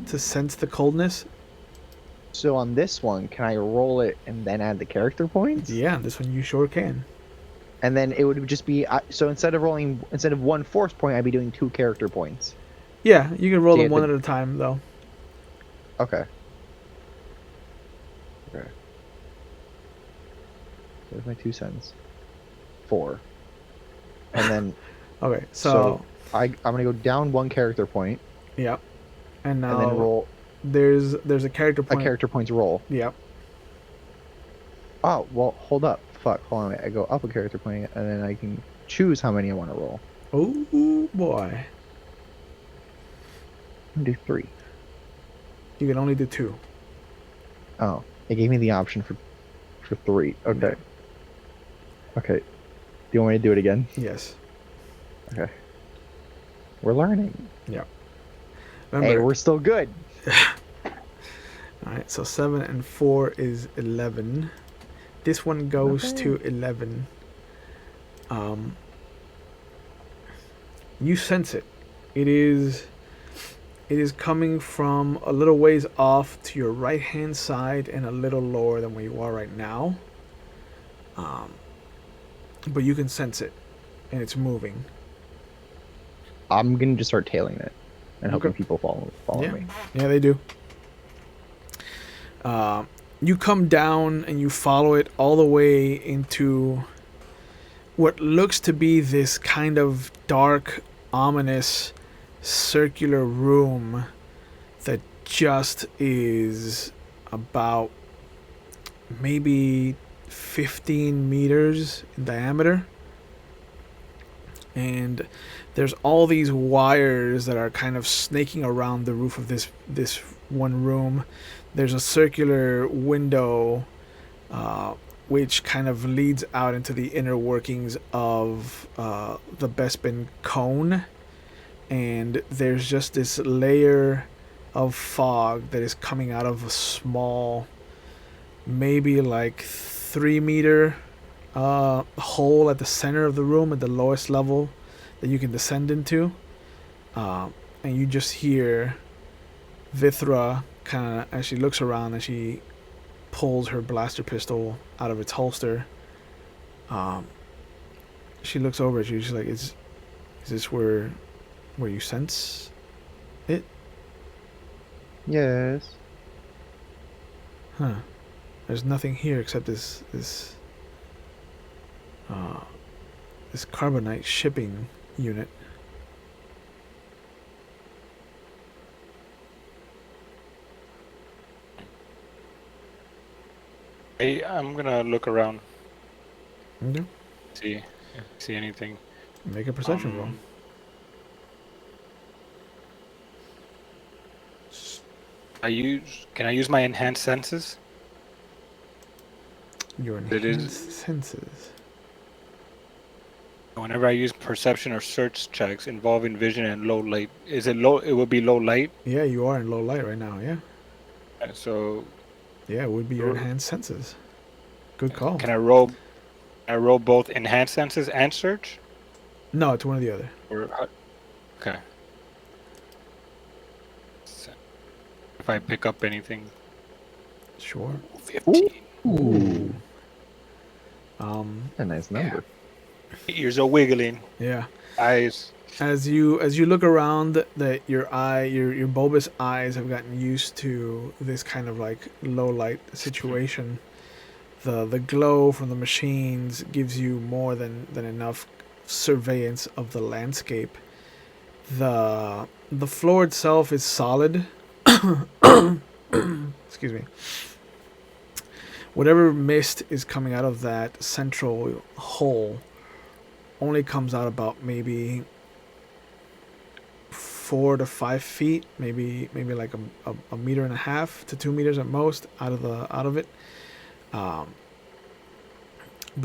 A: sense the coldness.
C: So on this one, can I roll it and then add the character points?
A: Yeah, this one you sure can.
C: And then it would just be so instead of 1 force point, I'd be doing 2 character points.
A: Yeah, you can roll
C: So you
A: them
C: have
A: one
C: to-
A: at a time, though.
C: Okay. Okay. There's my 2 cents. 4. And then
A: Okay, so
C: I'm gonna go down 1 character point
A: yeah, and now
C: and then roll
A: there's a character
C: a
A: point.
C: character points roll.
A: Yep.
C: Oh well, hold up. Fuck, hold on a minute. I go up a character point and then I can choose how many I want to roll.
A: Oh boy,
C: I can do 3.
A: you can only do 2.
C: Oh, it gave me the option for 3. Okay. Okay. Do you want me to do it again?
A: Yes.
C: Okay. We're learning.
A: Remember,
C: Hey, we're still good.
A: all right. So 7 and 4 is 11. This one goes
C: Okay.
A: to 11. You sense it. It is coming from a little ways off to your right hand side and a little lower than where you are right now. But you can sense it, and it's moving.
C: I'm gonna just start tailing it and hoping
A: Okay.
C: people follow
A: Yeah.
C: me.
A: Yeah, they do. You come down and you follow it all the way into what looks to be this kind of dark, ominous, circular room that just is about maybe 15 meters in diameter. And there's all these wires that are kind of snaking around the roof of this one room. There's a circular window which kind of leads out into the inner workings of the Bespin cone. And there's just this layer of fog that is coming out of a small, maybe like 3 meter hole at the center of the room at the lowest level that you can descend into. And you just hear Vithra kind of, as she looks around and she pulls her blaster pistol out of its holster, she looks over at you. She's like, is this where you sense it?
C: Yes.
A: Huh. There's nothing here except this carbonite shipping unit.
B: Hey, I'm gonna look around,
A: Okay.
B: see anything.
A: Make a perception roll.
B: Can I use my enhanced senses?
A: Your
B: It is-
A: enhanced senses.
B: Whenever I use perception or search checks involving vision and low light, is it low? It would be low light.
A: Yeah, you are in low light right now. Yeah.
B: So
A: Yeah, it would be your
B: Sure.
A: enhanced senses. Good call.
B: can I roll? I roll both enhanced senses and search,
A: No, it's one or the other.
B: or okay. If I pick up anything,
A: Sure.
B: 15.
C: Ooh.
A: Um,
C: A nice number.
B: Ears are wiggling.
A: Yeah.
B: Eyes.
A: As you look around, that your bulbous eyes have gotten used to this kind of like low light situation. The glow from the machines gives you more than enough surveillance of the landscape. The floor itself is solid. Excuse me. Whatever mist is coming out of that central hole only comes out about maybe 4 to 5 feet, maybe like a meter and a half to 2 meters at most out of it. But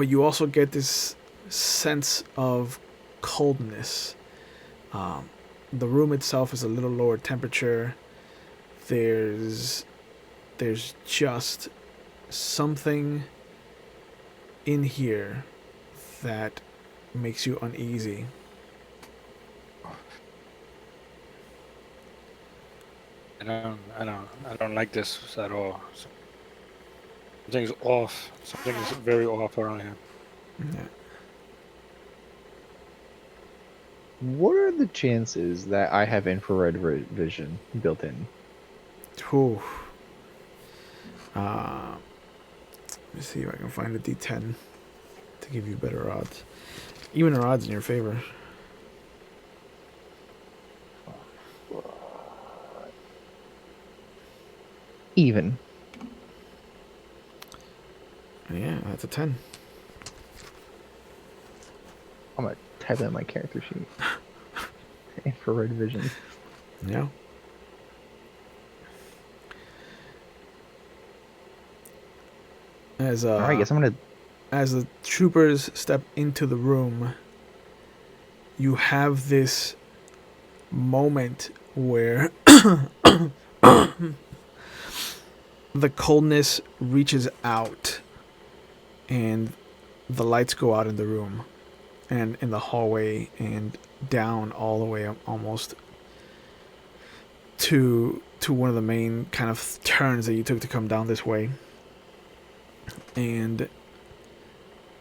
A: you also get this sense of coldness. The room itself is a little lower temperature. There's just something in here that makes you uneasy.
B: I don't like this at all. Something's off. Something is very off around here.
A: Yeah.
C: What are the chances that I have infrared vision built in?
A: Whew. Let me see if I can find a D10 to give you better odds. Even our odds in your favor.
C: Even.
A: Yeah, that's a 10.
C: I'm gonna type that in my character sheet. Infrared vision.
A: Yeah.
C: Alright, guess I'm gonna.
A: As the troopers step into the room, you have this moment where the coldness reaches out and the lights go out in the room and in the hallway and down all the way up almost to one of the main kind of turns that you took to come down this way. And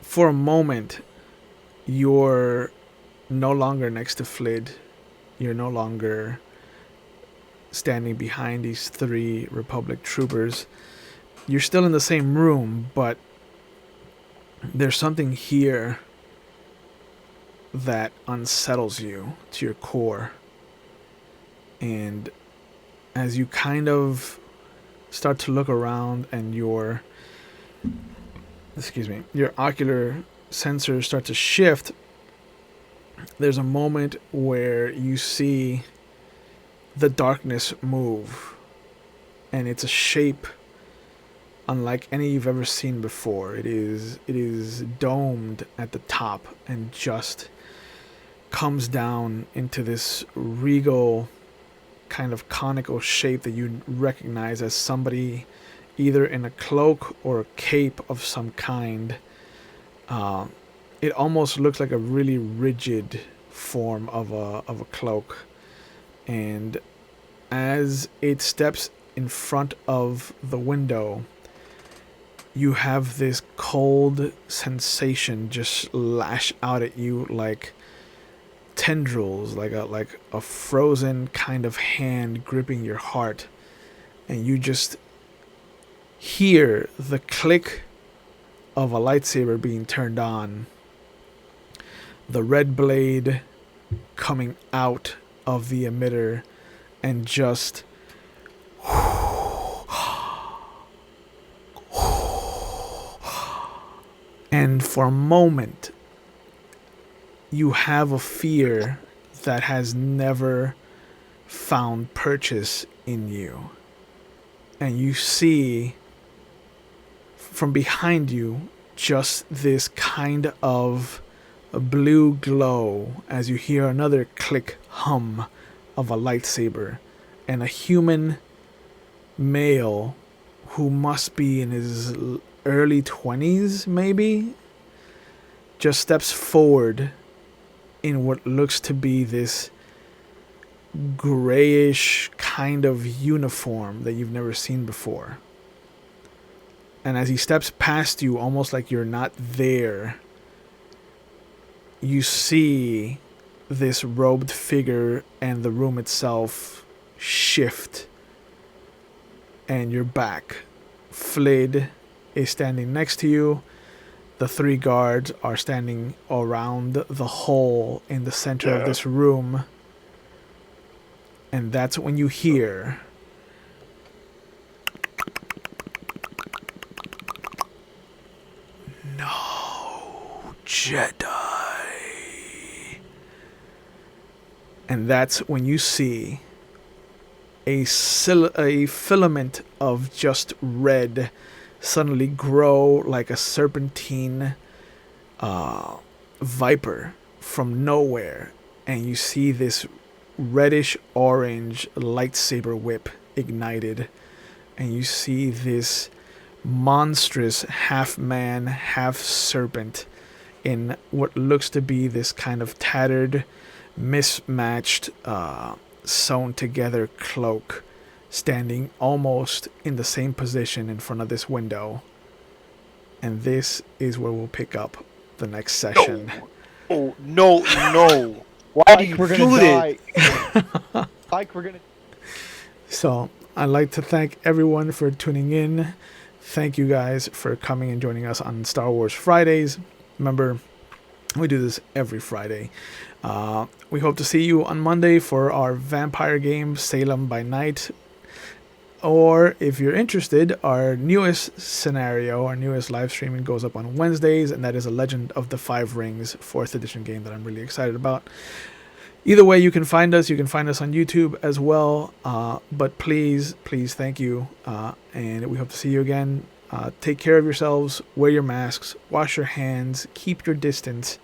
A: for a moment, you're no longer next to Flid. You're no longer standing behind these 3 Republic troopers. You're still in the same room, but there's something here that unsettles you to your core. And as you kind of start to look around and your ocular sensors start to shift, there's a moment where you see the darkness move, and it's a shape unlike any you've ever seen before. It is domed at the top and just comes down into this regal kind of conical shape that you recognize as somebody either in a cloak or a cape of some kind. It almost looks like a really rigid form of a cloak. And as it steps in front of the window, you have this cold sensation just lash out at you like tendrils, like a frozen kind of hand gripping your heart, and you just hear the click of a lightsaber being turned on, the red blade coming out of the emitter, and just and for a moment you have a fear that has never found purchase in you, and you see from behind you just this kind of a blue glow as you hear another click hum of a lightsaber, and a human male who must be in his early 20s maybe just steps forward in what looks to be this grayish kind of uniform that you've never seen before. And as he steps past you, almost like you're not there, you see this robed figure and the room itself shift, and you're back. Flid is standing next to you. The three guards are standing around the hole in the center of this room. And that's when you hear "No Jedi." And that's when you see a filament of just red suddenly grow like a serpentine viper from nowhere, and you see this reddish orange lightsaber whip ignited, and you see this monstrous half man, half serpent in what looks to be this kind of tattered, mismatched, sewn together cloak, standing almost in the same position in front of this window. And this is where we'll pick up the next session.
B: Oh, no. Why do you
C: we're
B: do
C: gonna
B: this?
C: die. Like we're gonna.
A: So I'd like to thank everyone for tuning in. Thank you guys for coming and joining us on Star Wars Fridays. Remember, we do this every Friday. We hope to see you on Monday for our vampire game, Salem by Night. Or if you're interested, our newest scenario, our newest live streaming goes up on Wednesdays, and that is a Legend of the Five Rings 4th edition game that I'm really excited about. Either way, you can find us. You can find us on YouTube as well. But please, thank you. And we hope to see you again. Take care of yourselves. Wear your masks. Wash your hands. Keep your distance.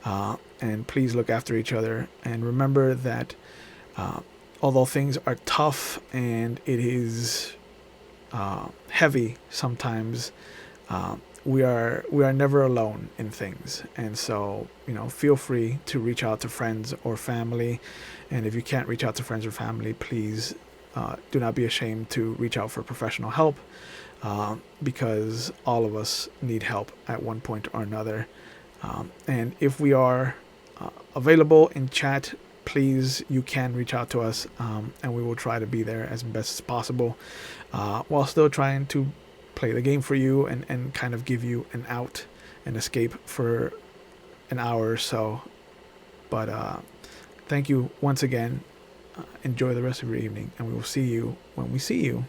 A: And please look after each other. And remember that although things are tough and it is heavy sometimes, we are never alone in things. And so, feel free to reach out to friends or family. And if you can't reach out to friends or family, please do not be ashamed to reach out for professional help, because all of us need help at one point or another. And if we are available in chat, please, you can reach out to us, and we will try to be there as best as possible, while still trying to play the game for you and kind of give you an out, an escape for an hour or so. But thank you once again. Enjoy the rest of your evening, and we will see you when we see you.